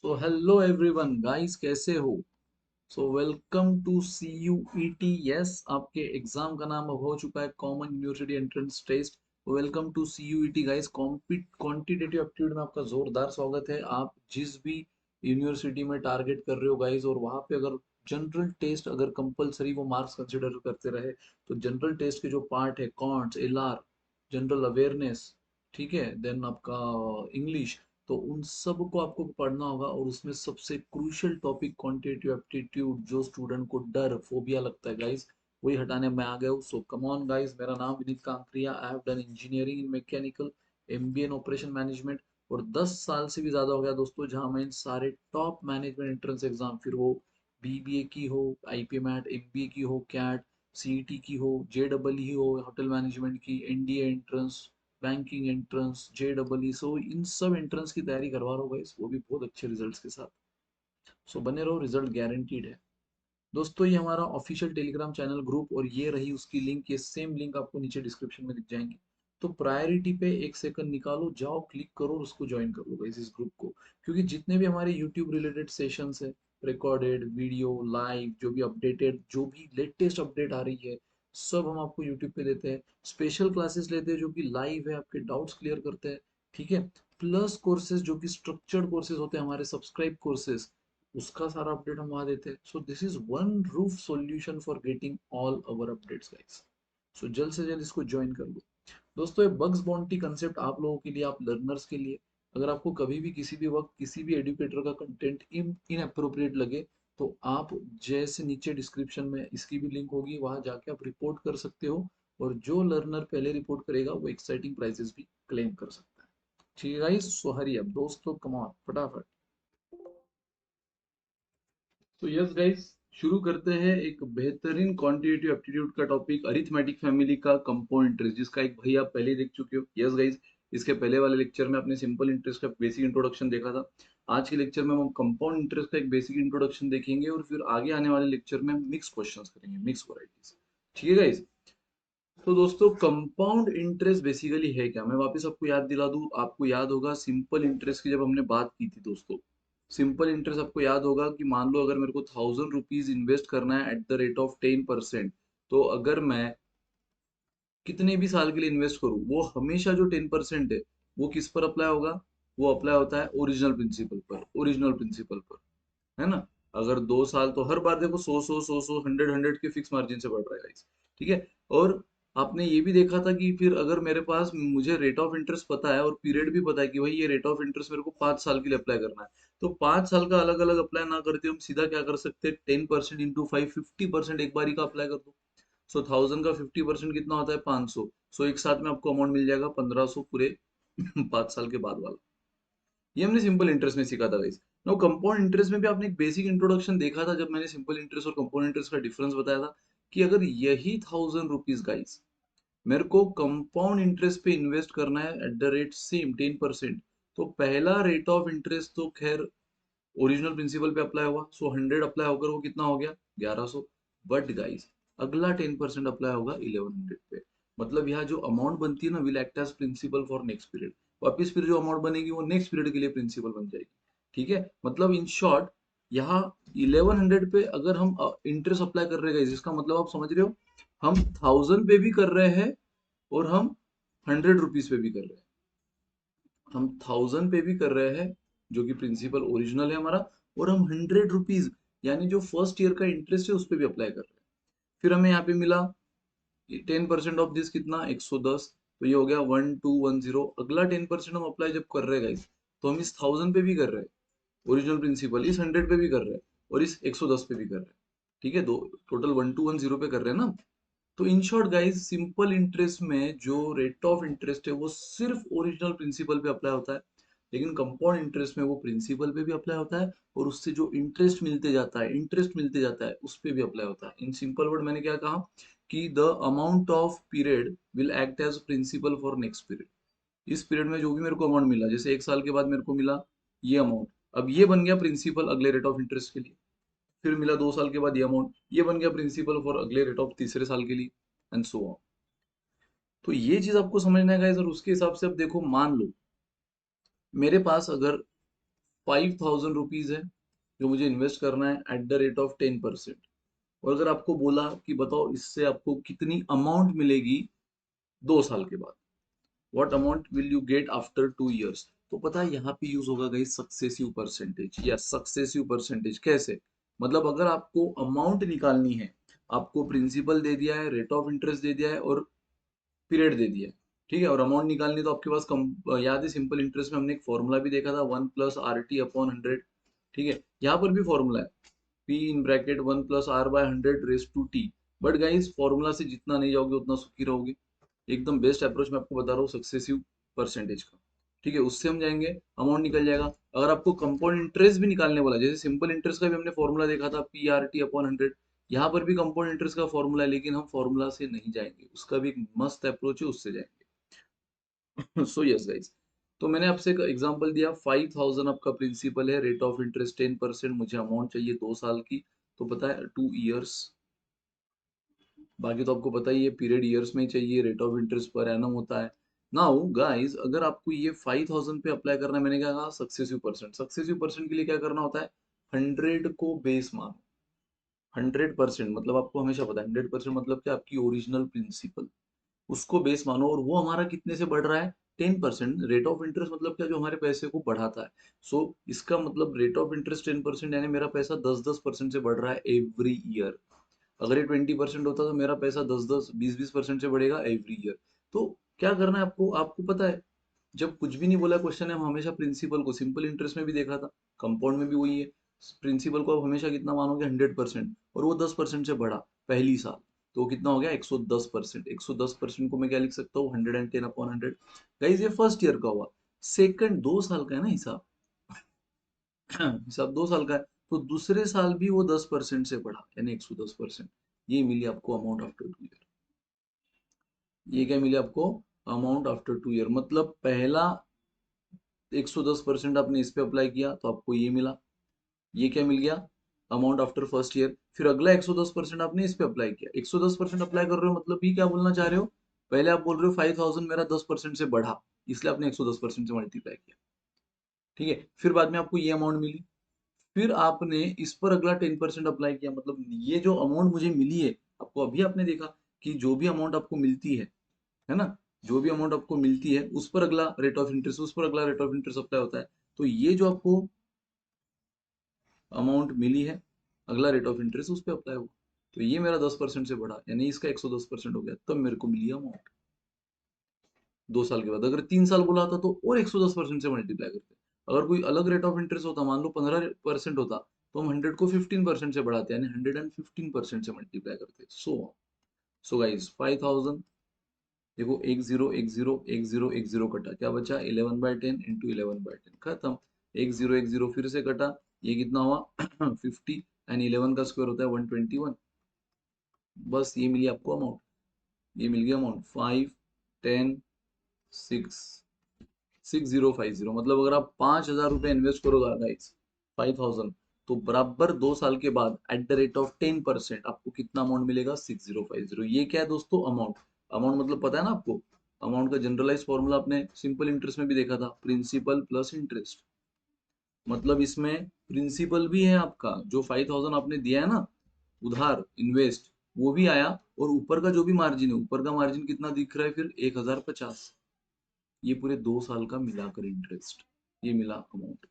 So hello everyone guys, कैसे हो? So welcome to C U E T. Yes, आपके exam का नाम अब हो चुका है common university entrance test. Welcome to C U E T guys. Quantitative aptitude में आपका जोरदार स्वागत है। आप जिस भी यूनिवर्सिटी में टारगेट कर रहे हो गाइस, और वहाँ पे अगर जनरल टेस्ट अगर कंपलसरी वो मार्क्स कंसिडर करते रहे, तो जनरल टेस्ट के जो पार्ट है, counts, L R, general awareness, ठीक है, देन आपका इंग्लिश, तो उन सब को आपको पढ़ना होगा। और उसमें सबसे क्रूशियल टॉपिक क्वांटिटेटिव एप्टीट्यूड, जो स्टूडेंट को डर, फोबिया लगता है गाइस, वही हटाने में आ गए हो। सो कम ऑन गाइस, मेरा नाम Vineet Kankariya. I have done engineering in mechanical, MBA in operation management, और 10 साल से भी ज्यादा हो गया दोस्तों, जहां मैं इन सारे टॉप मैनेजमेंट एंट्रेंस एग्जाम, फिर वो बीबीए की हो, आईपीएमएट, एमबीए की हो, कैट, सीईटी की हो, जेडबल ही हो, होटल मैनेजमेंट की, एनडीए एंट्रेंस, बैंकिंग एंट्रेंस, जेडबल, सो इन सब एंट्रेंस की तैयारी करवा रहा हूँ गाइस, वो भी बहुत अच्छे रिजल्ट्स के साथ। सो बने रहो, रिजल्ट गारंटीड है दोस्तों। ये हमारा ऑफिशियल टेलीग्राम चैनल ग्रुप, और ये रही उसकी लिंक। ये सेम लिंक आपको नीचे डिस्क्रिप्शन में दिख जाएंगे। तो प्रायोरिटी पे एक सेकंड निकालो, जाओ क्लिक करो और उसको ज्वाइन कर लो गाइस, इस ग्रुप को। क्योंकि जितने भी हमारे यूट्यूब रिलेटेड सेशंस है, रिकॉर्डेड वीडियो, लाइव, जो भी अपडेटेड, जो भी लेटेस्ट अपडेट आ रही है, सब हम आपको यूट्यूब पे देते हैं। स्पेशल क्लासेस लेते हैं जो कि लाइव है, आपके डाउट्स क्लियर करते हैं, ठीक है। प्लस कोर्सेज जो कि स्ट्रक्चर्ड कोर्सेज होते हैं, हमारे सब्सक्राइब कोर्सेज, उसका सारा अपडेट हम वहां देते हैं। So this is one roof solution for getting all our updates guys. So जल्द से जल्द इसको ज्वाइन कर लो दोस्तों। ये बग्स बाउंटी कंसेप्ट आप लोगों के लिए, आप लर्नर्स के लिए, अगर आपको कभी भी किसी भी वक्त किसी भी एडुकेटर का कंटेंट इन अप्रोप्रिएट लगे, तो आप जैसे नीचे डिस्क्रिप्शन में इसकी भी लिंक होगी, वहां जाके आप रिपोर्ट कर सकते हो। और जो लर्नर पहले रिपोर्ट करेगा वो एक्साइटिंग प्राइजेस भी क्लेम कर सकता है। ठीक है गाइस, सो हरी अब दोस्तों, कम ऑन फटाफट। तो यस गाइस, शुरू करते हैं एक बेहतरीन क्वांटिटेटिव एप्टीट्यूड का टॉपिक, अरिथमेटिक फैमिली का कंपाउंड इंटरेस्ट, जिसका एक भाई आप पहले ही देख चुके हो। यस गाइस, इसके पहले वाले लेक्चर में आपने सिंपल इंटरेस्ट का बेसिक इंट्रोडक्शन देखा था। आज के लेक्चर में हम कंपाउंड इंटरेस्ट का एक बेसिक इंट्रोडक्शन देखेंगे, और फिर आगे आने वाले लेक्चर में हम मिक्स क्वेश्चंस करेंगे, मिक्स वैरायटीज। ठीक है गाइस। तो दोस्तों, कंपाउंड इंटरेस्ट बेसिकली है क्या, मैं वापस आपको याद दिला दूं। आपको याद होगा सिंपल इंटरेस्ट की जब हमने बात की थी दोस्तों, सिंपल इंटरेस्ट आपको याद होगा कि मान लो अगर मेरे को 1000 रुपीज इन्वेस्ट करना है एट द रेट ऑफ 10%, तो अगर मैं कितने भी साल के लिए इन्वेस्ट करूं, वो हमेशा जो 10% है, वो किस पर अप्लाई होगा? वो अप्लाई होता है ओरिजिनल प्रिंसिपल पर, ओरिजिनल प्रिंसिपल पर, है ना। अगर 2 साल, तो हर बार देखो 100 100 100 100 हंड्रेड हंड्रेड के फिक्स मार्जिन से बढ़ रहा है guys, ठीक है। और आपने ये भी देखा था कि फिर अगर मेरे पास, मुझे रेट ऑफ इंटरेस्ट पता है और पीरियड भी पता है कि भाई ये रेट ऑफ इंटरेस्ट मेरे को 5 साल के लिए अप्लाई करना है, तो 5 साल का अलग अलग अप्लाई ना करते हम सीधा क्या कर सकते हैं, 10% इंटू 5, 50% एक बारी का अप्लाई कर दो। सो 1000 का 50% कितना होता है, 500। सो एक साथ में आपको अमाउंट मिल जाएगा 1500 पूरे 5 साल के बाद वाला। ये हमने सिंपल इंटरेस्ट में सीखा था गाइस। नो, कंपाउंड इंटरेस्ट में भी आपने एक बेसिक इंट्रोडक्शन देखा था, जब मैंने सिंपल इंटरेस्ट और कंपाउंड इंटरेस्ट का डिफरेंस बताया था, कि अगर यही 1000 रुपीज गाइस मेरे को कंपाउंड इंटरेस्ट पे इन्वेस्ट करना है एट द रेट सेम 10%, तो पहला रेट ऑफ इंटरेस्ट तो खैर ओरिजिनल प्रिंसिपल पे अप्लाई हुआ, सो 100 अप्लाई होकर वो कितना हो गया, 1100। बट गाइस, अगला 10% अप्लाई होगा 1100 पे। मतलब यहाँ जो अमाउंट बनती है ना, will act as principal for next period. वापिस फिर जो अमाउंट बनेगी वो नेक्स्ट पीरियड के लिए प्रिंसिपल बन जाएगी। ठीक है, मतलब इन शॉर्ट, यहाँ 1100 पे अगर हम इंटरेस्ट अप्लाई कर रहे हैं, जिसका मतलब आप समझ रहे हो, हम 1000 पे भी कर रहे हैं, और हम 100 रुपीज पे भी कर रहे हैं। हम 1000 पे भी कर रहे हैं, जो कि प्रिंसिपल ओरिजिनल है हमारा, और हम 100 रुपीज, यानी जो फर्स्ट ईयर का इंटरेस्ट है, उस पर भी अप्लाई कर रहे हैं। फिर हमें यहाँ पे मिला 10% ऑफ दिस कितना, 110। तो ये हो गया 1210। अगला 10% हम अप्लाई जब कर रहे हैं गाइस, तो हम इस 1000 पे भी कर रहे हैं ओरिजिनल प्रिंसिपल, इस 100 पे भी कर रहे हैं, और इस 110 पे भी कर रहे हैं। ठीक है, दो टोटल 1210 पे कर रहे हैं ना। तो in short guys, simple interest में जो रेट ऑफ इंटरेस्ट है, वो सिर्फ ओरिजिनल प्रिंसिपल पे अप्लाई होता है। लेकिन कंपाउंड इंटरेस्ट में वो प्रिंसिपल पे भी अप्लाई होता है, और उससे जो इंटरेस्ट मिलते जाता है, इंटरेस्ट मिलते जाता है, उस पे भी अप्लाई होता है। इन सिंपल वर्ड मैंने क्या कहा, कि the amount of period will act as principal for next period. इस पीरियड में जो भी मेरे को अमाउंट मिला, जैसे एक साल के बाद मेरे को मिला ये अमाउंट, अब ये बन गया प्रिंसिपल अगले रेट ऑफ इंटरेस्ट के लिए। फिर मिला 2 साल के बाद ये अमाउंट, ये बन गया प्रिंसिपल फॉर अगले रेट ऑफ तीसरे साल के लिए, एंड सो ऑन। तो ये चीज आपको समझना है गाइस, और उसके हिसाब से अब देखो, मान लो मेरे पास अगर ₹5000 है जो मुझे इन्वेस्ट करना है एट द रेट ऑफ 10%। और अगर आपको बोला कि बताओ इससे आपको कितनी अमाउंट मिलेगी 2 साल के बाद, what amount will you get after 2 years, तो पता है यहाँ पे यूज होगा गाइस सक्सेसिव परसेंटेज या सक्सेसिव परसेंटेज। कैसे? मतलब अगर आपको अमाउंट निकालनी है, आपको प्रिंसिपल दे दिया है, रेट ऑफ इंटरेस्ट दे दिया है और पीरियड दे दिया है, ठीक है, और अमाउंट निकालनी तो आपके पास याद है सिंपल इंटरेस्ट में हमने एक फॉर्मूला भी देखा था, 1+RT/100। ठीक है, यहाँ पर भी फॉर्मूला है, P in bracket 1+R/100 raise to T। But guys formula से जितना नहीं जाओगे उतना सुखी रहोगे। एकदम बेस्ट अप्रोच मैं आपको बता रहा हूँ सक्सेसिव परसेंटेज का। ठीक है, उससे हम जाएंगे, अमाउंट निकल जाएगा। अगर आपको कंपाउंड इंटरेस्ट भी निकालने वाला है, जैसे सिंपल इंटरेस्ट का भी हमने फॉर्मूला देखा था, PRT/100, यहाँ पर भी कंपाउंड इंटरेस्ट का फॉर्मूला है, लेकिन हम फॉर्मूला से नहीं जाएंगे, उसका भी एक मस्त अप्रोच है, उससे जाएंगे। सो यस गाइस, तो मैंने आपसे एक एग्जांपल दिया, 5000 आपका प्रिंसिपल है, रेट ऑफ इंटरेस्ट 10%, मुझे अमाउंट चाहिए 2 साल की, तो पता है 2 years। बाकी तो आपको पता ही है पीरियड ईयर्स में ही चाहिए, rate of interest per annum होता है। नाउ गाइस, अगर आपको ये 5000 पे अप्लाई करना है, मैंने क्या कहा सक्सेसिव परसेंट, सक्सेसिव परसेंट के लिए क्या करना होता है, 100 को बेस मानो। 100% मतलब आपको हमेशा पता है 100% मतलब क्या, आपकी ओरिजिनल प्रिंसिपल, उसको बेस मानो, और वो हमारा कितने से बढ़ रहा है, 10%। रेट ऑफ इंटरेस्ट मतलब क्या, जो हमारे पैसे को बढ़ाता है। सो इसका मतलब रेट ऑफ इंटरेस्ट 10%, यानी मेरा पैसा 10% से बढ़ रहा है एवरी ईयर। अगर ये 20% होता तो मेरा पैसा 10-20% से बढ़ेगा एवरी ईयर। तो क्या करना है आपको, आपको पता है, जब कुछ भी नहीं बोला क्वेश्चन है, हम हमेशा प्रिंसिपल को, सिंपल इंटरेस्ट में भी देखा था, कंपाउंड में भी वही है, प्रिंसिपल को आप हमेशा कितना मानोगे, 100%, और वो 10% से बढ़ा पहली साल, तो वो कितना हो गया, 110%। 110% को मैं क्या लिख सकता हूँ, 110/100। गाइस ये फर्स्ट ईयर का हुआ, सेकंड 2 साल का है ना हिसाब। हिसाब 2 साल का है, तो दूसरे साल भी वो 10% से बढ़ा, यानी 110%। ये मिली आपको अमाउंट आफ्टर 2 ईयर। ये क्या मिली आपको, अमाउंट आफ्टर 2 ईयर, मतलब पहला 110% आपने इस पे अप्लाई किया तो आपको ये मिला, ये क्या मिल गया, अमाउंट आफ्टर फर्स्ट ईयर। फिर अगला 110% आपने इस पे अप्लाई किया, 110% अप्लाई कर रहे हो, मतलब ये क्या बोलना चाह रहे हो, पहले आप बोल रहे हो 5000 मेरा 10% से बढ़ा, इसलिए आपने 110% से मल्टीप्लाई किया। ठीक है, फिर बाद में आपको ये अमाउंट मिली, फिर आपने इस पर अगला 10% अप्लाई किया, मतलब ये जो अमाउंट मुझे मिली है, आपको अभी आपने देखा कि जो भी अमाउंट आपको मिलती है ना, जो भी अमाउंट आपको मिलती है उस पर अगला रेट ऑफ इंटरेस्ट, उस पर अगला रेट ऑफ इंटरेस्ट अप्लाई होता है। तो ये जो आपको अमाउंट मिली है, अगला रेट ऑफ इंटरेस्ट उस पर अप्लाई होगा, तो ये मेरा 10% से बढ़ा, यानी इसका 110% हो गया, तब मेरे को मिली अमाउंट 2 साल के बाद। अगर 3 साल बोला होता तो और 110% से मल्टीप्लाई करते। अगर कोई अलग रेट ऑफ इंटरेस्ट होता, मान लो 15% होता, तो हम 100 को 15% से बढ़ाते, यानी 115% से मल्टीप्लाई करते। सो गाइस 5000, देखो एक जीरो एक जीरो एक जीरो एक जीरो कटा, क्या बचा, 11/10 इंटू 11/10, खत्म। एक जीरो फिर से कटा, ये कितना हुआ, 50, एंड 11 का स्क्वायर होता है 121। बस ये मिली आपको अमाउंट, ये मिल गया अमाउंट 5, 10, 6, 6050। मतलब अगर आप 5000 रुपये इन्वेस्ट करोगे गाइस, 5000, तो बराबर 2 साल के बाद एट द रेट ऑफ 10% आपको कितना अमाउंट मिलेगा, 6050। ये क्या है दोस्तों, अमाउंट। अमाउंट मतलब पता है ना आपको, अमाउंट का जनरलाइज फॉर्मूला आपने सिंपल इंटरेस्ट में भी देखा था, प्रिंसिपल प्लस इंटरेस्ट। मतलब इसमें प्रिंसिपल भी है आपका, जो 5000 आपने दिया है ना उधार इन्वेस्ट, वो भी आया, और ऊपर का जो भी मार्जिन है, ऊपर का मार्जिन कितना दिख रहा है फिर, 1050। ये पूरे 2 साल का मिलाकर इंटरेस्ट, ये मिला अमाउंट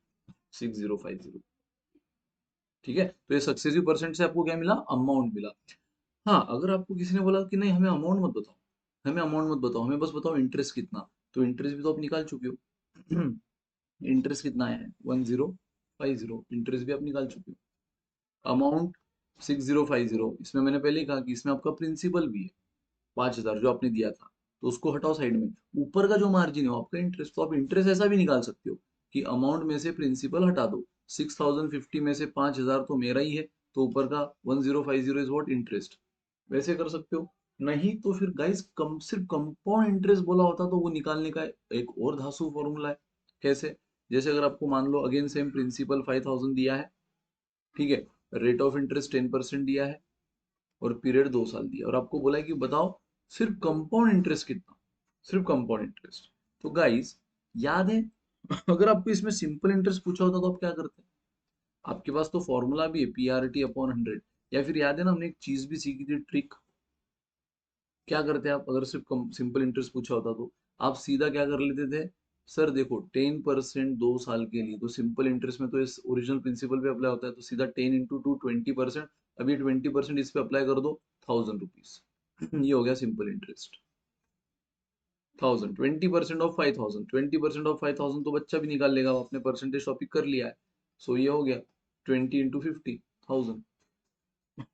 6050। ठीक है, तो ये सक्सेसिव परसेंट से आपको क्या मिला, अमाउंट मिला। हाँ, अगर आपको किसी ने बोला कि नहीं हमें अमाउंट मत बताओ, हमें अमाउंट मत बताओ, हमें बस बताओ इंटरेस्ट कितना, तो इंटरेस्ट भी तो आप निकाल चुके हो। इंटरेस्ट कितना आया है, 1050, इंटरेस्ट भी आप निकाल चुके हो। अमाउंट 6050, इसमें मैंने पहले ही कहा कि इसमें आपका प्रिंसिपल भी है, 5000 जो आपने दिया था, तो उसको हटाओ साइड में, ऊपर का जो मार्जिन है वो आपका इंटरेस्ट। तो आप इंटरेस्ट ऐसा भी निकाल सकते हो कि अमाउंट में से प्रिंसिपल हटा दो, 6050 में से 5000 तो मेरा ही है, तो ऊपर का 1050 इज व्हाट, इंटरेस्ट। वैसे कर सकते हो, नहीं तो फिर गाइस कम, सिर्फ कंपाउंड इंटरेस्ट बोला होता तो वो निकालने का एक और धांसू फॉर्मूला है। कैसे? जैसे अगर आपको मान लो अगेन सेम प्रिंसिपल 5000 दिया है, ठीक है, रेट ऑफ इंटरेस्ट 10% दिया है, और पीरियड 2 साल दिया, और आपको बोला है कि बताओ सिर्फ कंपाउंड इंटरेस्ट कितना, सिर्फ कंपाउंड इंटरेस्ट। तो गाइस याद है अगर आपको इसमें सिंपल इंटरेस्ट पूछा होता तो आप क्या करते? आपके पास तो फॉर्मूला भी है, पीआरटी अपॉन 100। या फिर याद है ना, हमने एक चीज भी सीखी थी, ट्रिक। क्या करते आप अगर सिर्फ सिंपल इंटरेस्ट पूछा होता तो? आप सीधा क्या कर लेते थे? सर देखो 10% 2 साल के लिए, तो सिंपल इंटरेस्ट में तो इस ओरिजिनल प्रिंसिपल पे अप्लाई होता है, तो सीधा 10 × 2 20%। अभी 20% इस पे अप्लाई कर दो, 1000 रुपीज। ये हो गया सिंपल इंटरेस्ट। 1000, 20% ऑफ 5000, 20% ऑफ 5000 तो बच्चा भी निकाल लेगा, आपने परसेंटेज टॉपिक कर लिया है। सो ये हो गया 20 × 50, 1000।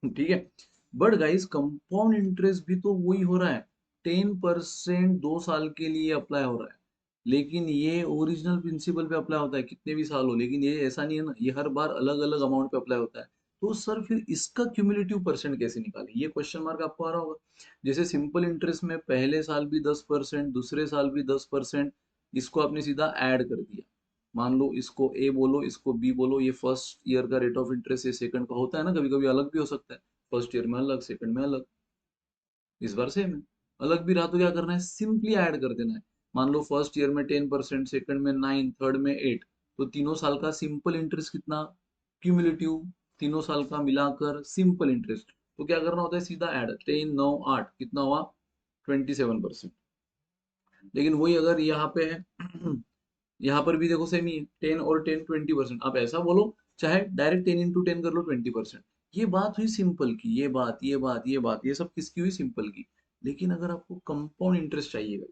ठीक है। बट गाइस कंपाउंड इंटरेस्ट भी तो वही हो रहा है, 10% 2 साल के लिए अप्लाई हो रहा है। लेकिन ये ओरिजिनल प्रिंसिपल पे अप्लाई होता है कितने भी साल हो, लेकिन ये ऐसा नहीं है ना, ये हर बार अलग अलग अमाउंट पे अप्लाई होता है। तो सर फिर इसका क्यूमुलेटिव परसेंट कैसे निकालें, ये क्वेश्चन मार्क आपको आ रहा होगा। जैसे सिंपल इंटरेस्ट में पहले साल भी 10%, दूसरे साल भी 10%, इसको आपने सीधा ऐड कर दिया। मान लो इसको ए बोलो, इसको बी बोलो, ये फर्स्ट ईयर का रेट ऑफ इंटरेस्ट, ये सेकंड का होता है ना, कभी कभी अलग भी हो सकता है। फर्स्ट ईयर में अलग, सेकंड में अलग, इस बार सेम है। अलग भी रहा तो क्या करना है, सिंपली ऐड कर देना है। मान लो फर्स्ट ईयर में 10%, सेकंड में 9, थर्ड में 8, तो तीनों साल का सिंपल इंटरेस्ट कितना, क्यूमुलेटिव, तीनों साल का मिलाकर सिंपल इंटरेस्ट। तो क्या करना होता है, सीधा ऐड, 10 9 8 कितना हुआ, 27%। लेकिन वही अगर यहाँ पे है, यहाँ पर भी देखो सेम ही है, 10 और 10 20%। आप ऐसा बोलो, चाहे डायरेक्ट 10 × 10 कर लो, 20%। ये बात हुई सिंपल की, ये बात ये सब किसकी हुई, सिंपल की। लेकिन अगर आपको कंपाउंड इंटरेस्ट चाहिए,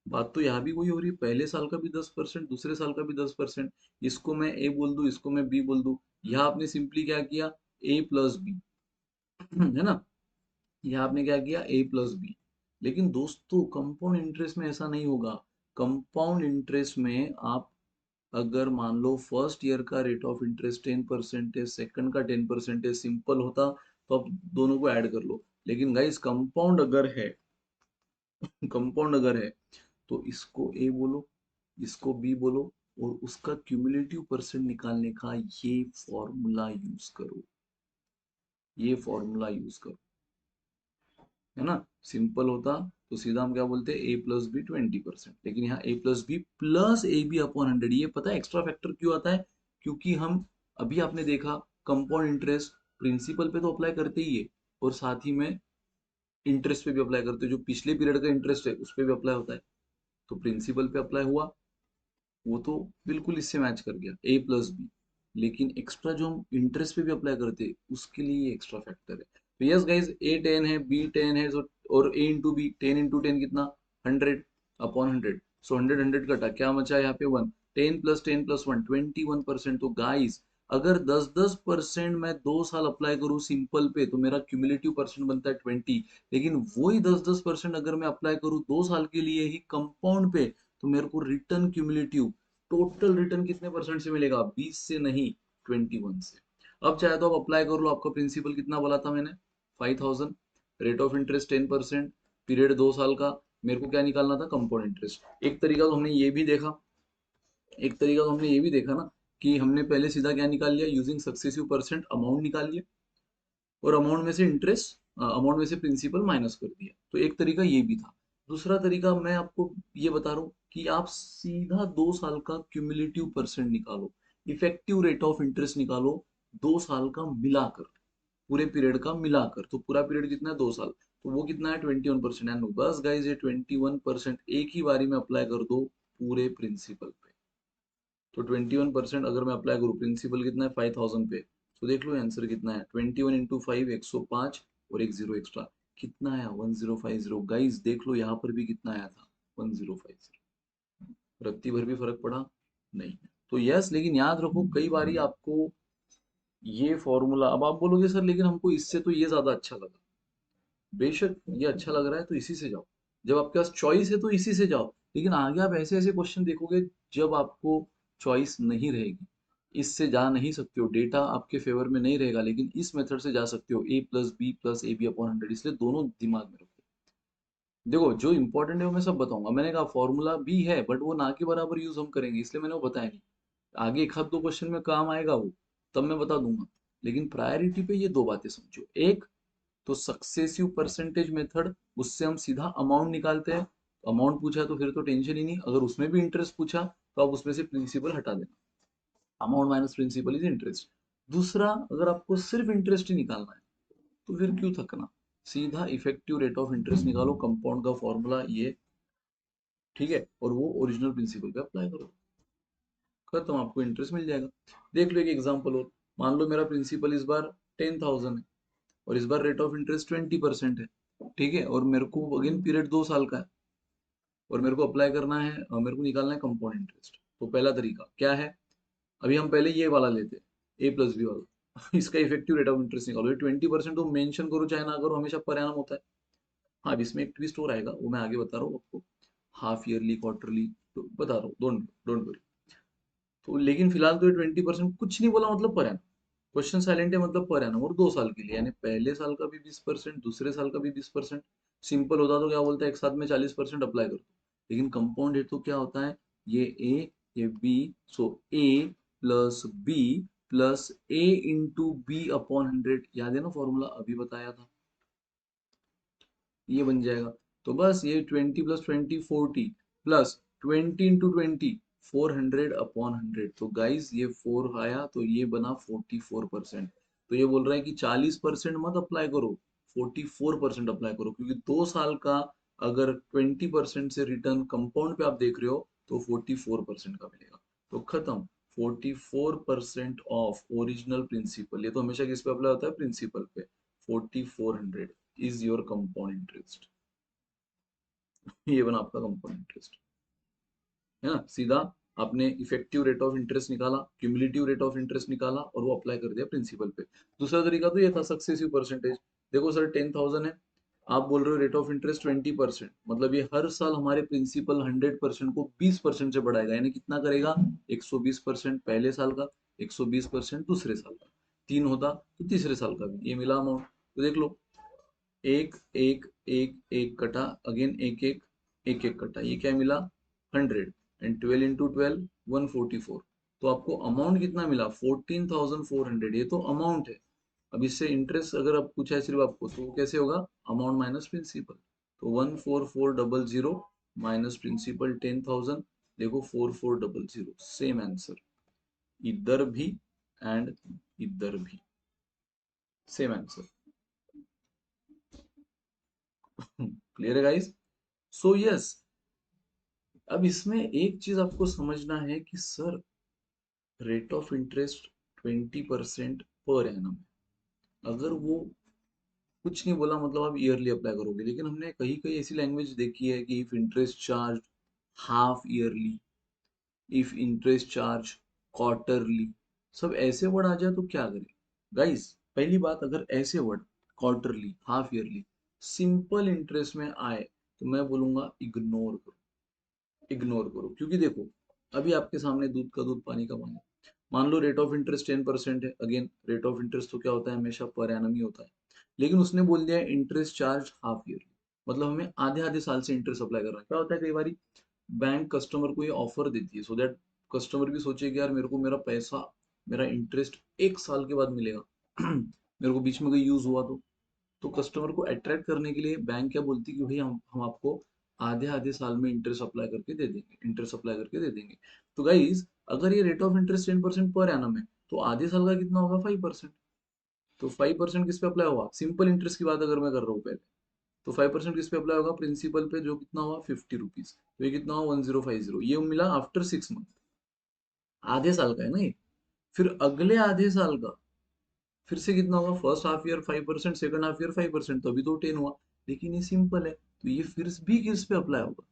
बात तो यहाँ भी वही हो रही है, पहले साल का भी 10%, दूसरे साल का भी 10%। इसको मैं ए बोल दूं, इसको मैं बी बोल दूं। यहाँ आपने सिंपली क्या किया, ए प्लस बी, है ना। यहाँ आपने क्या किया, ए प्लस बी। लेकिन दोस्तों कंपाउंड इंटरेस्ट में ऐसा नहीं होगा। कंपाउंड इंटरेस्ट में आप अगर मान लो फर्स्ट ईयर का रेट ऑफ इंटरेस्ट 10% है, सेकंड का 10% है, सिंपल होता तो आप दोनों को ऐड कर लो। लेकिन गाइस कंपाउंड अगर है, कंपाउंड अगर है, तो इसको ए बोलो, इसको बी बोलो, और उसका क्यूमुलेटिव परसेंट निकालने का ये फॉर्मूला यूज करो, ये फॉर्मूला यूज करो, है ना। सिंपल होता तो सीधा हम क्या बोलते, ए प्लस बी 20%। लेकिन यहाँ A plus B plus A B upon 100। ये पता है एक्स्ट्रा फैक्टर क्यों आता है? क्योंकि हम अभी आपने देखा कंपाउंड इंटरेस्ट प्रिंसिपल पे तो अप्लाई करते ही है, और साथ ही में इंटरेस्ट पे भी अप्लाई करते हैं, जो पिछले पीरियड का इंटरेस्ट है उस पे भी अप्लाई होता है। तो प्रिंसिपल पे अप्लाई हुआ, वो तो बिल्कुल इससे मैच कर गया, ए प्लस बी। लेकिन एक्स्ट्रा जो हम इंटरेस्ट पे भी अप्लाई करते हैं, उसके लिए एक्स्ट्रा फैक्टर है। तो यस गाइज, ए 10 है, बी 10 है, और ए इंटू बी, 10 × 10 कितना, 100 अपॉन 100। सो 100 कटा, क्या बचा यहाँ पे 1, 10 + 10 + 1 21%। तो गाइज अगर 10-10% मैं 2 साल अप्लाई करूँ सिंपल पे, तो मेरा क्यूमुलेटिव परसेंट बनता है 20। लेकिन वही 10-10% अगर मैं अप्लाई करूँ 2 साल के लिए ही कंपाउंड पे, तो मेरे को रिटर्न क्यूमुलेटिव, टोटल रिटर्न कितने परसेंट से मिलेगा, 20 से नहीं, 21 से। अब चाहे तो आप अप्लाई कर लो, आपका प्रिंसिपल कितना बोला था मैंने, 5000, रेट ऑफ इंटरेस्ट 10%, पीरियड 2 साल का। मेरे को क्या निकालना था, कंपाउंड इंटरेस्ट। एक तरीका तो हमने ये भी देखा, एक तरीका तो हमने ये भी देखा ना, कि हमने पहले सीधा क्या निकाल लिया, यूजिंग सक्सेसिव परसेंट अमाउंट निकाल लिया, और अमाउंट में से इंटरेस्ट, अमाउंट में से प्रिंसिपल माइनस कर दिया। तो एक तरीका ये भी था। दूसरा तरीका मैं आपको ये बता रहा हूँ कि आप सीधा 2 साल का क्यूमुलेटिव परसेंट निकालो, इफेक्टिव रेट ऑफ इंटरेस्ट निकालो, 2 साल का मिलाकर, पूरे पीरियड का मिलाकर। तो पूरा पीरियड कितना है, 2 साल, तो वो कितना है, 21%। एंड बस गाइज ये 21% एक ही बारी में अप्लाई कर दो पूरे प्रिंसिपल पे। तो 21% अगर मैं अप्लाई करूँ, प्रिंसिपल कितना है 5000 पे, तो देख लो आंसर कितना है, 21 × 5 105, और एक जीरो एक्स्ट्रा, कितना आया, 1050। गाइज देख लो यहाँ पर भी कितना आया था, 1050। रत्ती भर भी फर्क पड़ा नहीं। तो यस, लेकिन याद रखो कई बारी आपको ये फॉर्मूला, अब आप बोलोगे सर लेकिन हमको इससे तो ये ज्यादा अच्छा लगा। बेशक ये अच्छा लग रहा है तो इसी से जाओ, जब आपके पास चॉइस है तो इसी से जाओ। लेकिन आगे आप ऐसे ऐसे क्वेश्चन देखोगे जब आपको चॉइस नहीं रहेगी, इससे जा नहीं सकते हो, डेटा आपके फेवर में नहीं रहेगा, लेकिन इस मेथड से जा सकते हो, A plus B plus A B upon 100। इसलिए दोनों दिमाग में रखो। देखो जो इंपॉर्टेंट है वो मैं सब बताऊंगा, मैंने कहा फॉर्मूला भी है बट वो ना के बराबर यूज हम करेंगे, इसलिए मैंने वो बताया नहीं। आगे एक आध दो क्वेश्चन में काम आएगा वो, तब मैं बता दूंगा। लेकिन प्रायोरिटी पे ये दो बातें समझो, एक तो सक्सेसिव परसेंटेज मेथड, उससे हम सीधा अमाउंट निकालते हैं। अमाउंट पूछा है तो फिर तो टेंशन ही नहीं, अगर उसमें भी इंटरेस्ट पूछा तो आप उसमें से प्रिंसिपल हटा देना, amount minus principal is interest. दूसरा, अगर आपको सिर्फ इंटरेस्ट ही निकालना है तो फिर क्यों थकना, सीधा इफेक्टिव रेट ऑफ इंटरेस्ट निकालो, कंपाउंड का फॉर्मूला ये, ठीक है, और वो ओरिजिनल प्रिंसिपल पे अप्लाई करो, खत्म, आपको इंटरेस्ट मिल जाएगा। देख लो एक एग्जांपल और, मान लो मेरा प्रिंसिपल इस बार 10,000 है और इस बार रेट ऑफ इंटरेस्ट 20% है, ठीक है, और मेरे को अगेन पीरियड 2 साल का है और मेरे को अप्लाई करना है, मेरे को निकालना है कंपाउंड इंटरेस्ट। तो पहला तरीका क्या है, अभी हम पहले ये वाला लेते हैं, ए प्लस बी वाला इसका इफेक्टिव रेट ऑफ इंटरेस्ट निकालो, ये 20% तो मेंशन करो चाहे ना करो, हमेशा पर एनम होता है। हाँ, अब इसमें एक ट्विस्ट और आएगा, वो मैं आगे बता रहा हूँ आपको, हाफ ईयरली, क्वार्टरली, तो बता रहा हूँ, डोंट डोंट वरी। तो लेकिन फिलहाल तो ये 20% कुछ नहीं बोला, मतलब पर एनम, क्वेश्चन साइलेंट है, मतलब पर एनम, और 2 साल के लिए, यानी पहले साल का भी 20%, दूसरे साल का भी 20%। सिंपल होता तो क्या बोलता है, एक साथ में 40% अप्लाई कर दो, लेकिन कंपाउंड है तो क्या होता है, ये बी, सो ए प्लस बी प्लस ए इंटू बी अपॉन 100, याद है ना फॉर्मूला, अभी बताया था, ये बन जाएगा। तो बस ये 20 + 20 40 प्लस 20 × 20 400 अपॉन 100, तो गाइज ये 4 आया तो ये बना 44%। तो ये बोल रहा है कि 40% मत अप्लाई करो, 44% अप्लाई करो, क्योंकि 2 साल का अगर 20% से रिटर्न कंपाउंड पे आप देख रहे हो तो 44% का मिलेगा। तो खत्म, 44% ऑफ ओरिजिनल प्रिंसिपल, ये तो हमेशा किस पे अप्लाई होता है, प्रिंसिपल पे, 4400 इज योर कंपाउंड इंटरेस्ट। ये बना आपका कंपाउंड इंटरेस्ट, है ना, सीधा आपने इफेक्टिव रेट ऑफ इंटरेस्ट निकाला, क्यूमुलेटिव रेट ऑफ इंटरेस्ट निकाला और वो अप्लाई कर दिया प्रिंसिपल पे। दूसरा तरीका तो ये था सक्सेसिव परसेंटेज, देखो सर 10,000 है, आप बोल रहे हो रेट ऑफ इंटरेस्ट 20%, मतलब ये हर साल हमारे प्रिंसिपल 100% को 20% से बढ़ाएगा, यानी कितना करेगा, 120% पहले साल का, 120% दूसरे साल का, 3 होता तो तीसरे साल का भी, ये मिला अमाउंट। तो देख लो, एक एक एक एक कटा, अगेन एक एक कटा, ये क्या मिला, 100, एंड 12 × 12 144, तो आपको अमाउंट कितना मिला, 14,400, ये तो अमाउंट है। अब इससे इंटरेस्ट अगर अब पूछा है सिर्फ आपको, तो वो कैसे होगा, अमाउंट माइनस प्रिंसिपल, तो 14400 माइनस प्रिंसिपल 10,000, देखो 4400, सेम आंसर, इधर भी एंड इधर भी सेम आंसर। क्लियर है गाइस, सो यस, अब इसमें एक चीज आपको समझना है कि sir rate of interest 20% per annum, अगर वो कुछ नहीं बोला मतलब आप ईयरली अप्लाई करोगे, लेकिन हमने कहीं कहीं ऐसी लैंग्वेज देखी है कि if interest charge half yearly, if interest charge quarterly, सब ऐसे वर्ड आ जाए तो क्या करें गाइस। पहली बात, अगर ऐसे word quarterly, half yearly, simple interest में आए तो मैं बोलूंगा इग्नोर करो, इग्नोर करो, क्योंकि देखो अभी आपके सामने दूध का दूध पानी का पानी, मान लो रेट ऑफ इंटरेस्ट 10% है, अगेन रेट ऑफ इंटरेस्ट तो क्या होता है, हमेशा पर एनम ही होता है, लेकिन उसने बोल दिया इंटरेस्ट चार्ज हाफ ईयरली, मतलब हमें आधे आधे साल से इंटरेस्ट अप्लाई करना है। क्या होता है, कई बार बैंक कस्टमर को ये ऑफर देती है सो दैट कस्टमर भी सोचे कि यार मेरे को मेरा पैसा, मेरा इंटरेस्ट 1 साल के बाद मिलेगा मेरे को बीच में कोई यूज हुआ तो कस्टमर को अट्रैक्ट करने के लिए बैंक क्या बोलती है कि भाई हम आपको आधे आधे साल में इंटरेस्ट अप्लाई करके दे देंगे, इंटरेस्ट अप्लाई करके दे देंगे। तो गाइज, अगर ये rate of interest 10% per annum है तो आधे साल का कितना होगा, 5%। तो 5% किस पे अप्लाई होगा, सिंपल इंटरेस्ट की बात अगर मैं कर रहा हूँ पहले, तो 5% किस पे अप्लाई होगा, प्रिंसिपल पे, जो कितना हुआ, 50 रुपीज, तो ये कितना हुआ, 1050, ये मिला आफ्टर 6 मंथ, आधे साल का है ना ये। फिर अगले आधे साल का फिर से कितना होगा, first half year 5%, second half year 5%, तो अभी तो 10 हुआ, लेकिन ये सिंपल है, तो ये फिर भी किस पे अप्लाई होगा,